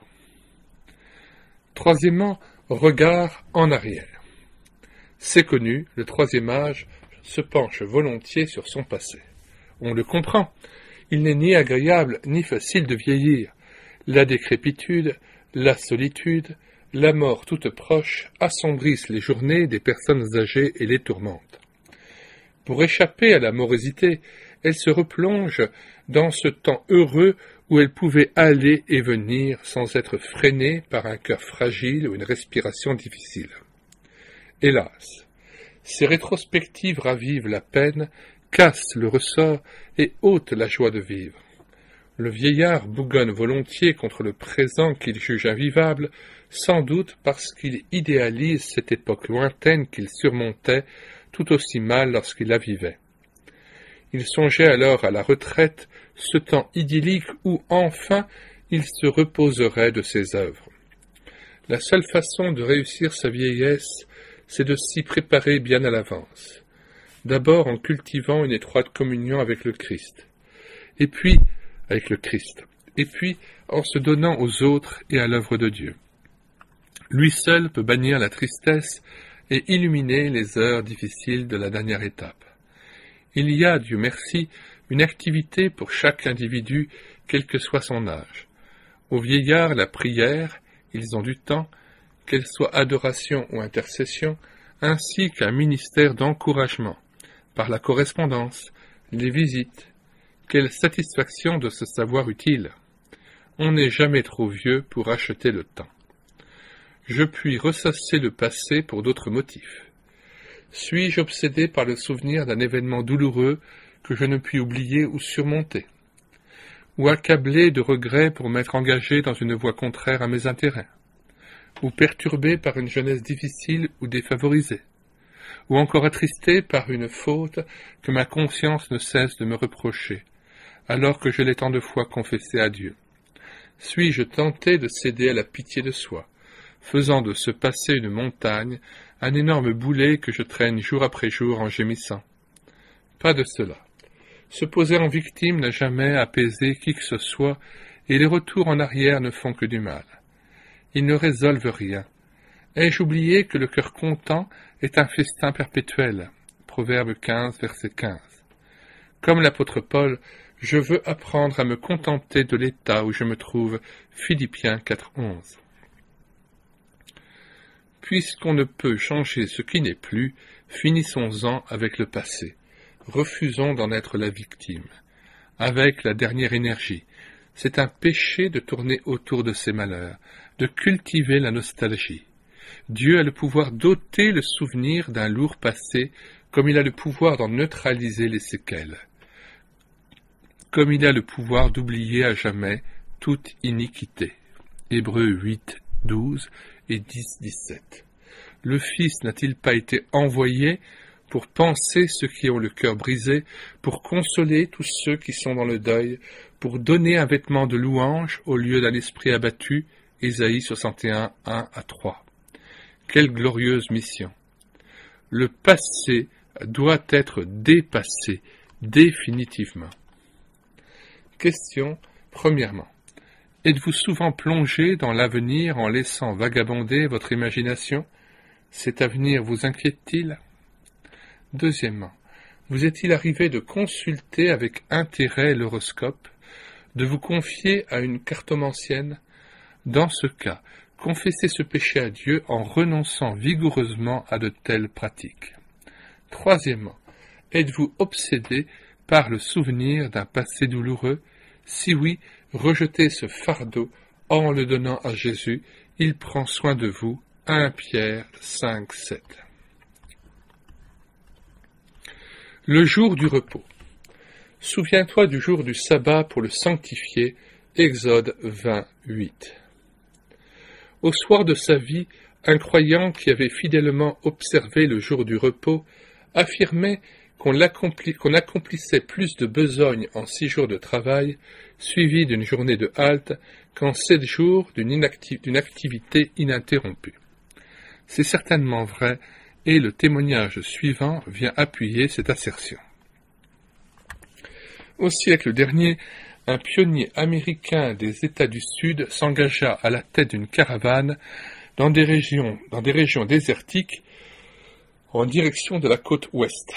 Troisièmement, regard en arrière. C'est connu, le 3e âge se penche volontiers sur son passé. On le comprend. Il n'est ni agréable ni facile de vieillir. La décrépitude, la solitude, la mort toute proche assombrissent les journées des personnes âgées et les tourmentent. Pour échapper à la morosité, elles se replongent dans ce temps heureux où elles pouvaient aller et venir sans être freinées par un cœur fragile ou une respiration difficile. Hélas, Ces rétrospectives ravivent la peine, cassent le ressort et ôtent la joie de vivre. Le vieillard bougonne volontiers contre le présent qu'il juge invivable, sans doute parce qu'il idéalise cette époque lointaine qu'il surmontait tout aussi mal lorsqu'il la vivait. Il songeait alors à la retraite, ce temps idyllique où, enfin, il se reposerait de ses œuvres. La seule façon de réussir sa vieillesse, c'est de s'y préparer bien à l'avance. D'abord en cultivant une étroite communion avec le Christ, et puis en se donnant aux autres et à l'œuvre de Dieu. Lui seul peut bannir la tristesse et illuminer les heures difficiles de la dernière étape. Il y a, Dieu merci, une activité pour chaque individu, quel que soit son âge. Aux vieillards, la prière, ils ont du temps, qu'elle soit adoration ou intercession, ainsi qu'un ministère d'encouragement, par la correspondance, les visites. Quelle satisfaction de se savoir utile! On n'est jamais trop vieux pour acheter le temps. Je puis ressasser le passé pour d'autres motifs. Suis-je obsédé par le souvenir d'un événement douloureux que je ne puis oublier ou surmonter? Ou accablé de regrets pour m'être engagé dans une voie contraire à mes intérêts? Ou perturbé par une jeunesse difficile ou défavorisée? Ou encore attristé par une faute que ma conscience ne cesse de me reprocher, alors que je l'ai tant de fois confessé à Dieu? Suis-je tenté de céder à la pitié de soi, faisant de ce passé une montagne, un énorme boulet que je traîne jour après jour en gémissant? Pas de cela. Se poser en victime n'a jamais apaisé qui que ce soit, et les retours en arrière ne font que du mal. Ils ne résolvent rien. Ai-je oublié que le cœur content est un festin perpétuel? Proverbe 15, verset 15. Comme l'apôtre Paul, je veux apprendre à me contenter de l'état où je me trouve. Philippiens 4, 11. Puisqu'on ne peut changer ce qui n'est plus, finissons-en avec le passé. Refusons d'en être la victime. Avec la dernière énergie. C'est un péché de tourner autour de ses malheurs, de cultiver la nostalgie. Dieu a le pouvoir d'ôter le souvenir d'un lourd passé, comme il a le pouvoir d'en neutraliser les séquelles. Comme il a le pouvoir d'oublier à jamais toute iniquité. Hébreux 8, 12 et 10, 17. Le Fils n'a-t-il pas été envoyé pour panser ceux qui ont le cœur brisé, pour consoler tous ceux qui sont dans le deuil, pour donner un vêtement de louange au lieu d'un esprit abattu? Ésaïe 61, 1 à 3. Quelle glorieuse mission! Le passé doit être dépassé définitivement. Question. Premièrement, êtes-vous souvent plongé dans l'avenir en laissant vagabonder votre imagination? Cet avenir vous inquiète-t-il? Deuxièmement, vous est-il arrivé de consulter avec intérêt l'horoscope, de vous confier à une cartomancienne? Dans ce cas, confessez ce péché à Dieu en renonçant vigoureusement à de telles pratiques. Troisièmement, êtes-vous obsédé par le souvenir d'un passé douloureux? Si oui, rejetez ce fardeau en le donnant à Jésus, il prend soin de vous. 1 Pierre 5, 7. Le jour du repos. Souviens-toi du jour du sabbat pour le sanctifier. Exode 20, 8. Au soir de sa vie, un croyant qui avait fidèlement observé le jour du repos affirmait qu'on accomplissait plus de besogne en 6 jours de travail, suivis d'une journée de halte, qu'en 7 jours d'une activité ininterrompue. C'est certainement vrai, et le témoignage suivant vient appuyer cette assertion. Au siècle dernier, un pionnier américain des États du Sud s'engagea à la tête d'une caravane dans des régions désertiques en direction de la côte ouest.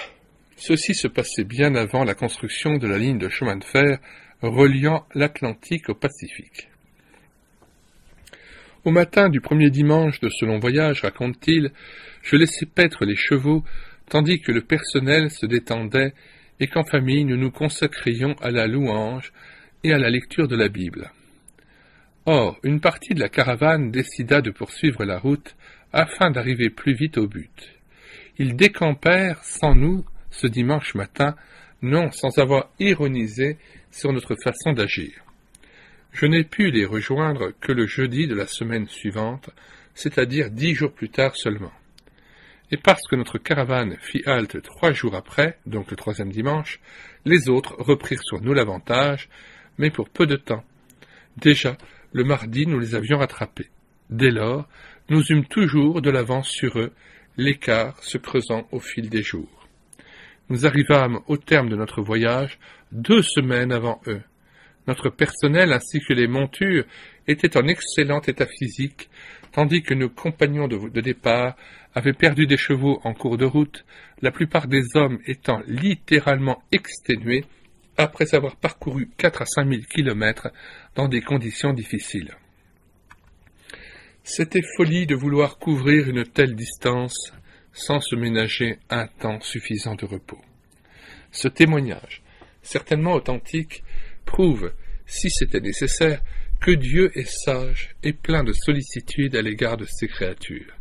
Ceci se passait bien avant la construction de la ligne de chemin de fer reliant l'Atlantique au Pacifique. Au matin du premier dimanche de ce long voyage, raconte-t-il, je laissais paître les chevaux, tandis que le personnel se détendait et qu'en famille nous nous consacrions à la louange et à la lecture de la Bible. Or, une partie de la caravane décida de poursuivre la route afin d'arriver plus vite au but. Ils décampèrent sans nous ce dimanche matin, non sans avoir ironisé sur notre façon d'agir. Je n'ai pu les rejoindre que le jeudi de la semaine suivante, c'est-à-dire 10 jours plus tard seulement. Et parce que notre caravane fit halte 3 jours après, donc le 3e dimanche, les autres reprirent sur nous l'avantage, mais pour peu de temps. Déjà, le mardi, nous les avions rattrapés. Dès lors, nous eûmes toujours de l'avance sur eux, l'écart se creusant au fil des jours. Nous arrivâmes au terme de notre voyage 2 semaines avant eux. Notre personnel ainsi que les montures étaient en excellent état physique, tandis que nos compagnons de départ avaient perdu des chevaux en cours de route, la plupart des hommes étant littéralement exténués après avoir parcouru 4 à 5 000 kilomètres dans des conditions difficiles. C'était folie de vouloir couvrir une telle distance sans se ménager un temps suffisant de repos. Ce témoignage, certainement authentique, prouve, si c'était nécessaire, que Dieu est sage et plein de sollicitude à l'égard de ses créatures.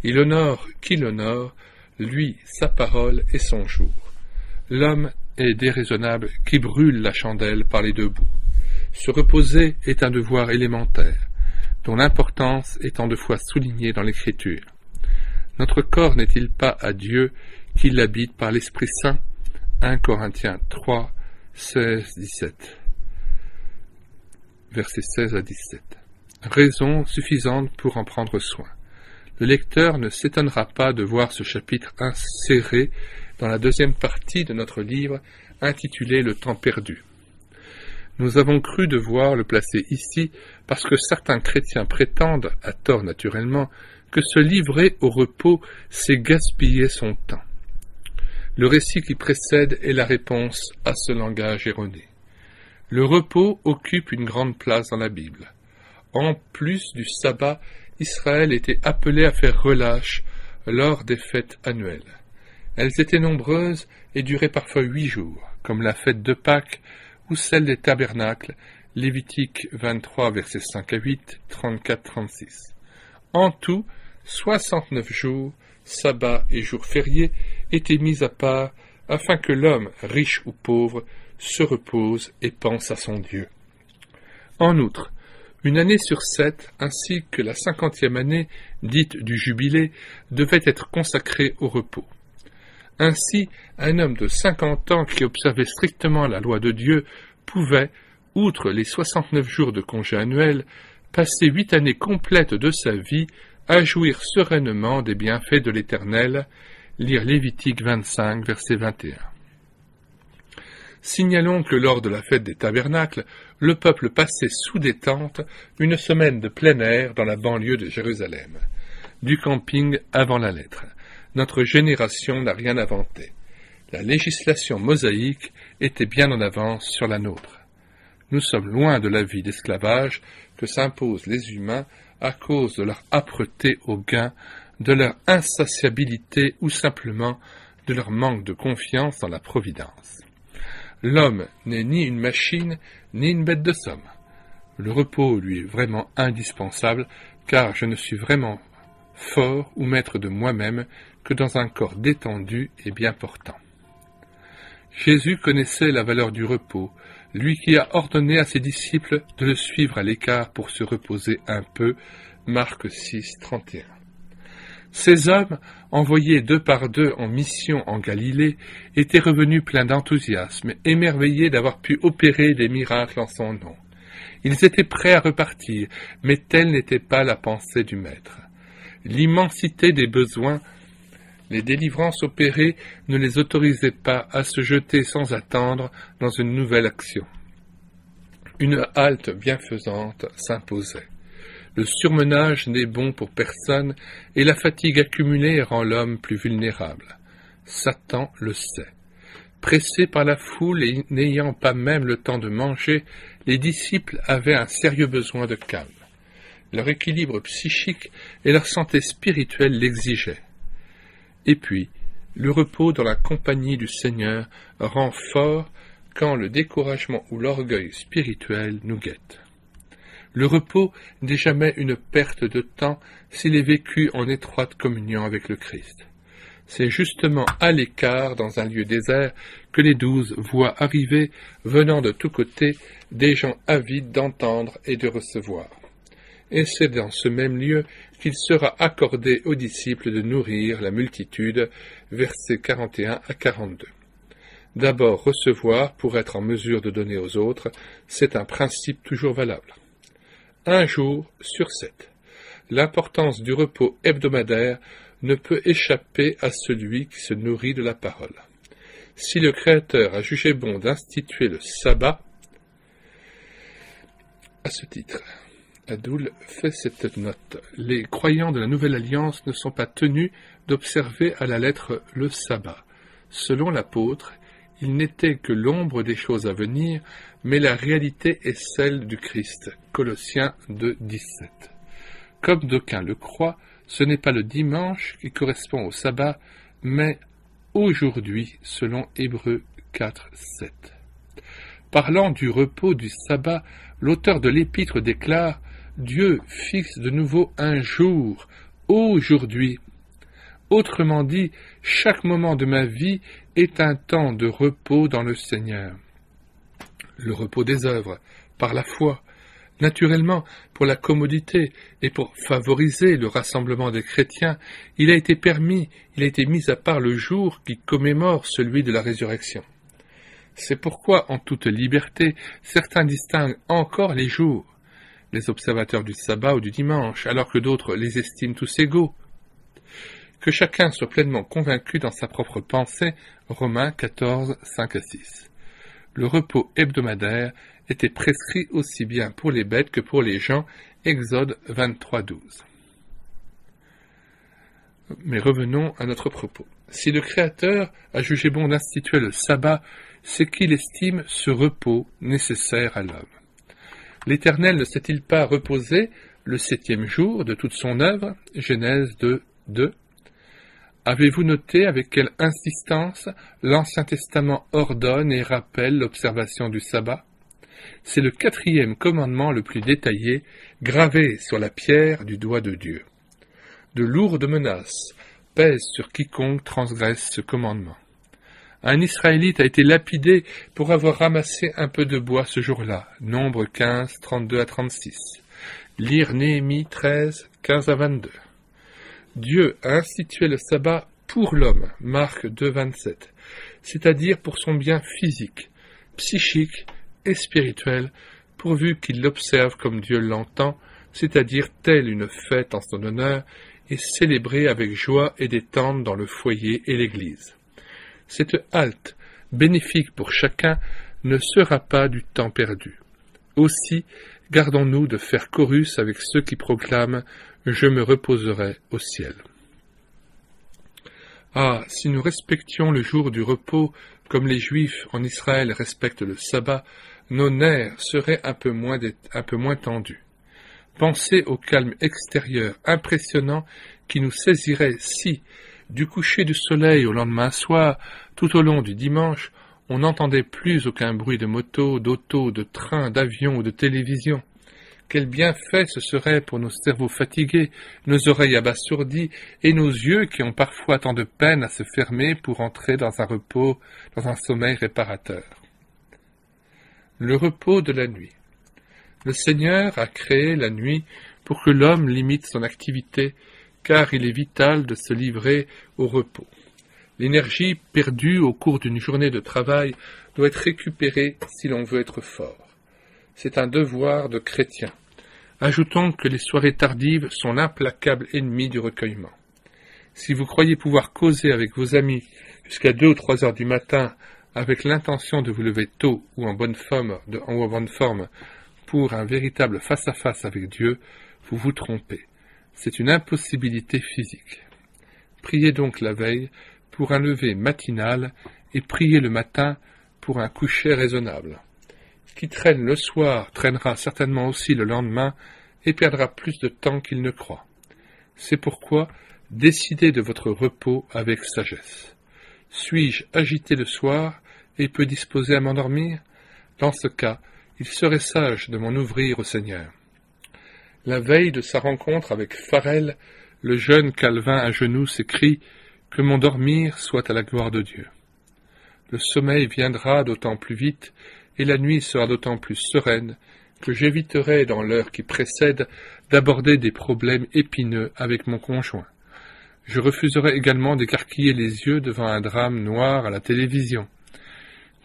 Il honore qui l'honore, lui, sa parole et son jour. L'homme est déraisonnable qui brûle la chandelle par les 2 bouts. Se reposer est un devoir élémentaire, dont l'importance est tant de fois soulignée dans l'Écriture. Notre corps n'est-il pas à Dieu qui l'habite par l'Esprit Saint? 1 Corinthiens 3, 16, 17. Versets 16 à 17. Raison suffisante pour en prendre soin. Le lecteur ne s'étonnera pas de voir ce chapitre inséré dans la 2e partie de notre livre intitulé « Le temps perdu ». Nous avons cru devoir le placer ici parce que certains chrétiens prétendent, à tort naturellement, que se livrer au repos, c'est gaspiller son temps. Le récit qui précède est la réponse à ce langage erroné. Le repos occupe une grande place dans la Bible. En plus du sabbat, Israël était appelé à faire relâche lors des fêtes annuelles. Elles étaient nombreuses et duraient parfois 8 jours, comme la fête de Pâques ou celle des tabernacles, Lévitique 23, versets 5 à 8, 34-36. En tout, 69 jours, sabbats et jours fériés, étaient mis à part afin que l'homme, riche ou pauvre, se repose et pense à son Dieu. En outre, une année sur 7, ainsi que la 50e année, dite du jubilé, devait être consacrée au repos. Ainsi, un homme de 50 ans qui observait strictement la loi de Dieu pouvait, outre les 69 jours de congé annuel, passer 8 années complètes de sa vie à jouir sereinement des bienfaits de l'Éternel, lire Lévitique 25, verset 21. Signalons que lors de la fête des tabernacles, le peuple passait sous des tentes une semaine de plein air dans la banlieue de Jérusalem. Du camping avant la lettre. Notre génération n'a rien inventé. La législation mosaïque était bien en avance sur la nôtre. Nous sommes loin de la vie d'esclavage que s'imposent les humains à cause de leur âpreté au gain, de leur insatiabilité ou simplement de leur manque de confiance dans la providence. L'homme n'est ni une machine, ni une bête de somme. Le repos lui est vraiment indispensable, car je ne suis vraiment fort ou maître de moi-même que dans un corps détendu et bien portant. Jésus connaissait la valeur du repos, lui qui a ordonné à ses disciples de le suivre à l'écart pour se reposer un peu, Marc 6, 31. Ces hommes, envoyés 2 par 2 en mission en Galilée, étaient revenus pleins d'enthousiasme, émerveillés d'avoir pu opérer des miracles en son nom. Ils étaient prêts à repartir, mais telle n'était pas la pensée du Maître. L'immensité des besoins, les délivrances opérées ne les autorisaient pas à se jeter sans attendre dans une nouvelle action. Une halte bienfaisante s'imposait. Le surmenage n'est bon pour personne et la fatigue accumulée rend l'homme plus vulnérable. Satan le sait. Pressés par la foule et n'ayant pas même le temps de manger, les disciples avaient un sérieux besoin de calme. Leur équilibre psychique et leur santé spirituelle l'exigeaient. Et puis, le repos dans la compagnie du Seigneur rend fort quand le découragement ou l'orgueil spirituel nous guette. Le repos n'est jamais une perte de temps s'il est vécu en étroite communion avec le Christ. C'est justement à l'écart, dans un lieu désert, que les 12 voient arriver, venant de tous côtés, des gens avides d'entendre et de recevoir. Et c'est dans ce même lieu qu'il sera accordé aux disciples de nourrir la multitude, versets 41 à 42. D'abord recevoir pour être en mesure de donner aux autres, c'est un principe toujours valable. Un jour sur 7. L'importance du repos hebdomadaire ne peut échapper à celui qui se nourrit de la parole. Si le Créateur a jugé bon d'instituer le sabbat, à ce titre, Adoul fait cette note. Les croyants de la Nouvelle Alliance ne sont pas tenus d'observer à la lettre le sabbat. Selon l'apôtre, il n'était que l'ombre des choses à venir, mais la réalité est celle du Christ. Colossiens 2, 17. Comme d'aucuns le croient, ce n'est pas le dimanche qui correspond au sabbat, mais aujourd'hui, selon Hébreux 4, 7. Parlant du repos du sabbat, l'auteur de l'épître déclare « Dieu fixe de nouveau un jour, aujourd'hui ». Autrement dit, chaque moment de ma vie est un temps de repos dans le Seigneur. Le repos des œuvres, par la foi, naturellement, pour la commodité et pour favoriser le rassemblement des chrétiens, il a été mis à part le jour qui commémore celui de la résurrection. C'est pourquoi, en toute liberté, certains distinguent encore les jours, les observateurs du sabbat ou du dimanche, alors que d'autres les estiment tous égaux. Que chacun soit pleinement convaincu dans sa propre pensée, Romains 14, 5 à 6. Le repos hebdomadaire était prescrit aussi bien pour les bêtes que pour les gens, Exode 23, 12. Mais revenons à notre propos. Si le Créateur a jugé bon d'instituer le sabbat, c'est qu'il estime ce repos nécessaire à l'homme. L'Éternel ne s'est-il pas reposé le 7e jour de toute son œuvre, Genèse 2, 2. Avez-vous noté avec quelle insistance l'Ancien Testament ordonne et rappelle l'observation du sabbat? C'est le 4e commandement le plus détaillé, gravé sur la pierre du doigt de Dieu. De lourdes menaces pèsent sur quiconque transgresse ce commandement. Un Israélite a été lapidé pour avoir ramassé un peu de bois ce jour-là. Nombre 15, 32 à 36. Lire Néhémie 13, 15 à 22. Dieu a institué le sabbat pour l'homme. Marc 2, 27. C'est-à-dire pour son bien physique, psychique et spirituel, pourvu qu'il l'observe comme Dieu l'entend, c'est-à-dire telle une fête en son honneur, et célébrée avec joie et détente dans le foyer et l'église. Cette halte, bénéfique pour chacun, ne sera pas du temps perdu. Aussi, gardons-nous de faire chorus avec ceux qui proclament « Je me reposerai au ciel ». Ah, si nous respections le jour du repos, comme les Juifs en Israël respectent le sabbat, nos nerfs seraient un peu moins tendus. Pensez au calme extérieur impressionnant qui nous saisirait si, du coucher du soleil au lendemain soir, tout au long du dimanche, on n'entendait plus aucun bruit de moto, d'auto, de train, d'avion ou de télévision. Quel bienfait ce serait pour nos cerveaux fatigués, nos oreilles abasourdies et nos yeux qui ont parfois tant de peine à se fermer pour entrer dans un repos, dans un sommeil réparateur. Le repos de la nuit. Le Seigneur a créé la nuit pour que l'homme limite son activité, car il est vital de se livrer au repos. L'énergie perdue au cours d'une journée de travail doit être récupérée si l'on veut être fort. C'est un devoir de chrétien. Ajoutons que les soirées tardives sont l'implacable ennemi du recueillement. Si vous croyez pouvoir causer avec vos amis jusqu'à 2 ou 3 heures du matin avec l'intention de vous lever tôt ou en bonne forme pour un véritable face-à-face avec Dieu, vous vous trompez. C'est une impossibilité physique. Priez donc la veille pour un lever matinal et priez le matin pour un coucher raisonnable. Ce qui traîne le soir traînera certainement aussi le lendemain et perdra plus de temps qu'il ne croit. C'est pourquoi décidez de votre repos avec sagesse. Suis-je agité le soir et peu disposé à m'endormir? Dans ce cas, il serait sage de m'en ouvrir au Seigneur. La veille de sa rencontre avec Farel, le jeune Calvin à genoux s'écrie Que mon dormir soit à la gloire de Dieu. Le sommeil viendra d'autant plus vite, et la nuit sera d'autant plus sereine, que j'éviterai dans l'heure qui précède d'aborder des problèmes épineux avec mon conjoint. Je refuserai également d'écarquiller les yeux devant un drame noir à la télévision.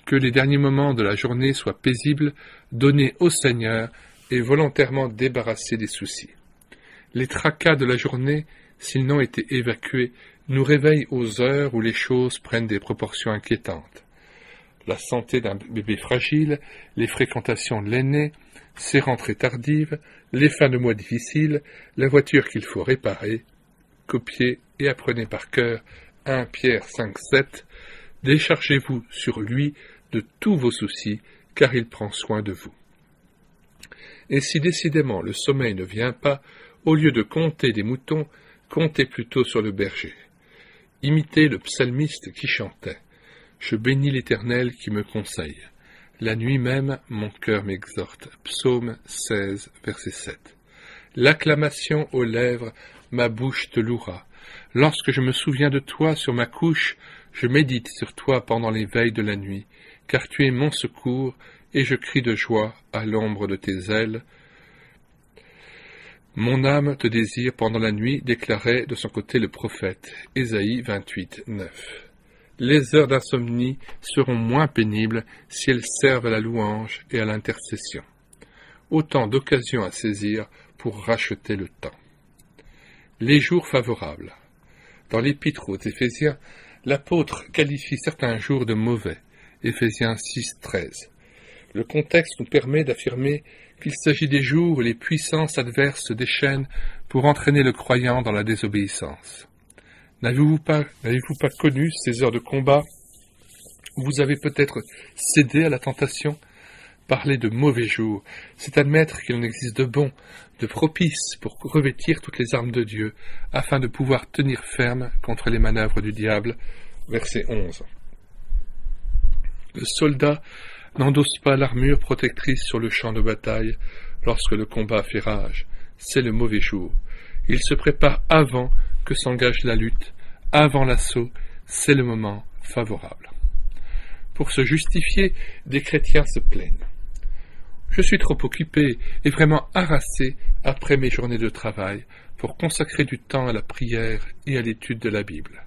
Que les derniers moments de la journée soient paisibles, donnés au Seigneur et volontairement débarrassés des soucis. Les tracas de la journée, s'ils n'ont été évacués, nous réveillent aux heures où les choses prennent des proportions inquiétantes. La santé d'un bébé fragile, les fréquentations de l'aîné, ses rentrées tardives, les fins de mois difficiles, la voiture qu'il faut réparer. Copiez et apprenez par cœur 1 Pierre 5,7. Déchargez-vous sur lui de tous vos soucis, car il prend soin de vous. Et si décidément le sommeil ne vient pas, au lieu de compter des moutons, comptez plutôt sur le berger. Imitez le psalmiste qui chantait. Je bénis l'Éternel qui me conseille. La nuit même, mon cœur m'exhorte. Psaume 16, verset 7. L'acclamation aux lèvres, ma bouche te louera. Lorsque je me souviens de toi sur ma couche, je médite sur toi pendant les veilles de la nuit, car tu es mon secours, et je crie de joie à l'ombre de tes ailes. Mon âme te désire pendant la nuit, déclarait de son côté le prophète. Ésaïe 28, 9. Les heures d'insomnie seront moins pénibles si elles servent à la louange et à l'intercession. Autant d'occasions à saisir pour racheter le temps. Les jours favorables. Dans l'épître aux Éphésiens, l'apôtre qualifie certains jours de mauvais. Éphésiens 6, 13. Le contexte nous permet d'affirmer qu'il s'agit des jours où les puissances adverses se déchaînent pour entraîner le croyant dans la désobéissance. N'avez-vous pas connu ces heures de combat où vous avez peut-être cédé à la tentation? Parler de mauvais jours, c'est admettre qu'il en existe de bons, de propices pour revêtir toutes les armes de Dieu, afin de pouvoir tenir ferme contre les manœuvres du diable. Verset 11. Le soldat n'endosse pas l'armure protectrice sur le champ de bataille lorsque le combat fait rage. C'est le mauvais jour. Il se prépare avant que s'engage la lutte, avant l'assaut, c'est le moment favorable. Pour se justifier, des chrétiens se plaignent. Je suis trop occupé et vraiment harassé après mes journées de travail pour consacrer du temps à la prière et à l'étude de la Bible.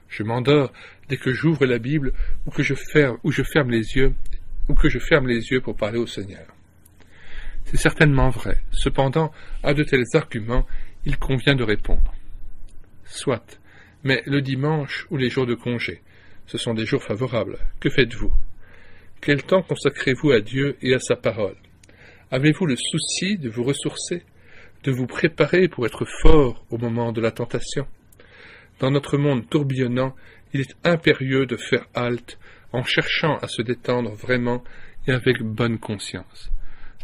Je m'endors dès que j'ouvre la Bible ou que je ferme les yeux pour parler au Seigneur. C'est certainement vrai. Cependant, à de tels arguments, il convient de répondre. Soit, mais le dimanche ou les jours de congé, ce sont des jours favorables. Que faites-vous? Quel temps consacrez-vous à Dieu et à sa parole? Avez-vous le souci de vous ressourcer, de vous préparer pour être fort au moment de la tentation? Dans notre monde tourbillonnant, il est impérieux de faire halte en cherchant à se détendre vraiment et avec bonne conscience.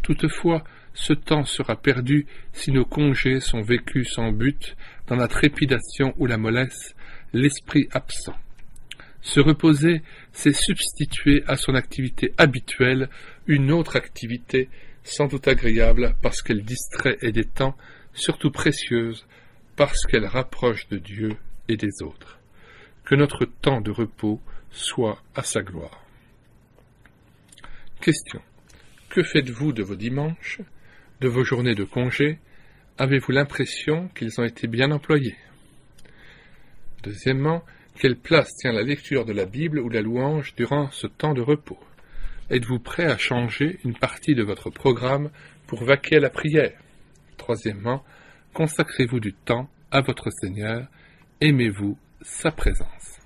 Toutefois, ce temps sera perdu si nos congés sont vécus sans but, dans la trépidation ou la mollesse, l'esprit absent. Se reposer, c'est substituer à son activité habituelle une autre activité, sans doute agréable parce qu'elle distrait et détend, surtout précieuse parce qu'elle rapproche de Dieu et des autres. Que notre temps de repos soit à sa gloire. Question. Que faites-vous de vos dimanches, de vos journées de congé? Avez-vous l'impression qu'ils ont été bien employés? Deuxièmement, quelle place tient la lecture de la Bible ou la louange durant ce temps de repos? Êtes-vous prêt à changer une partie de votre programme pour vaquer à la prière? Troisièmement, consacrez-vous du temps à votre Seigneur, aimez-vous sa présence.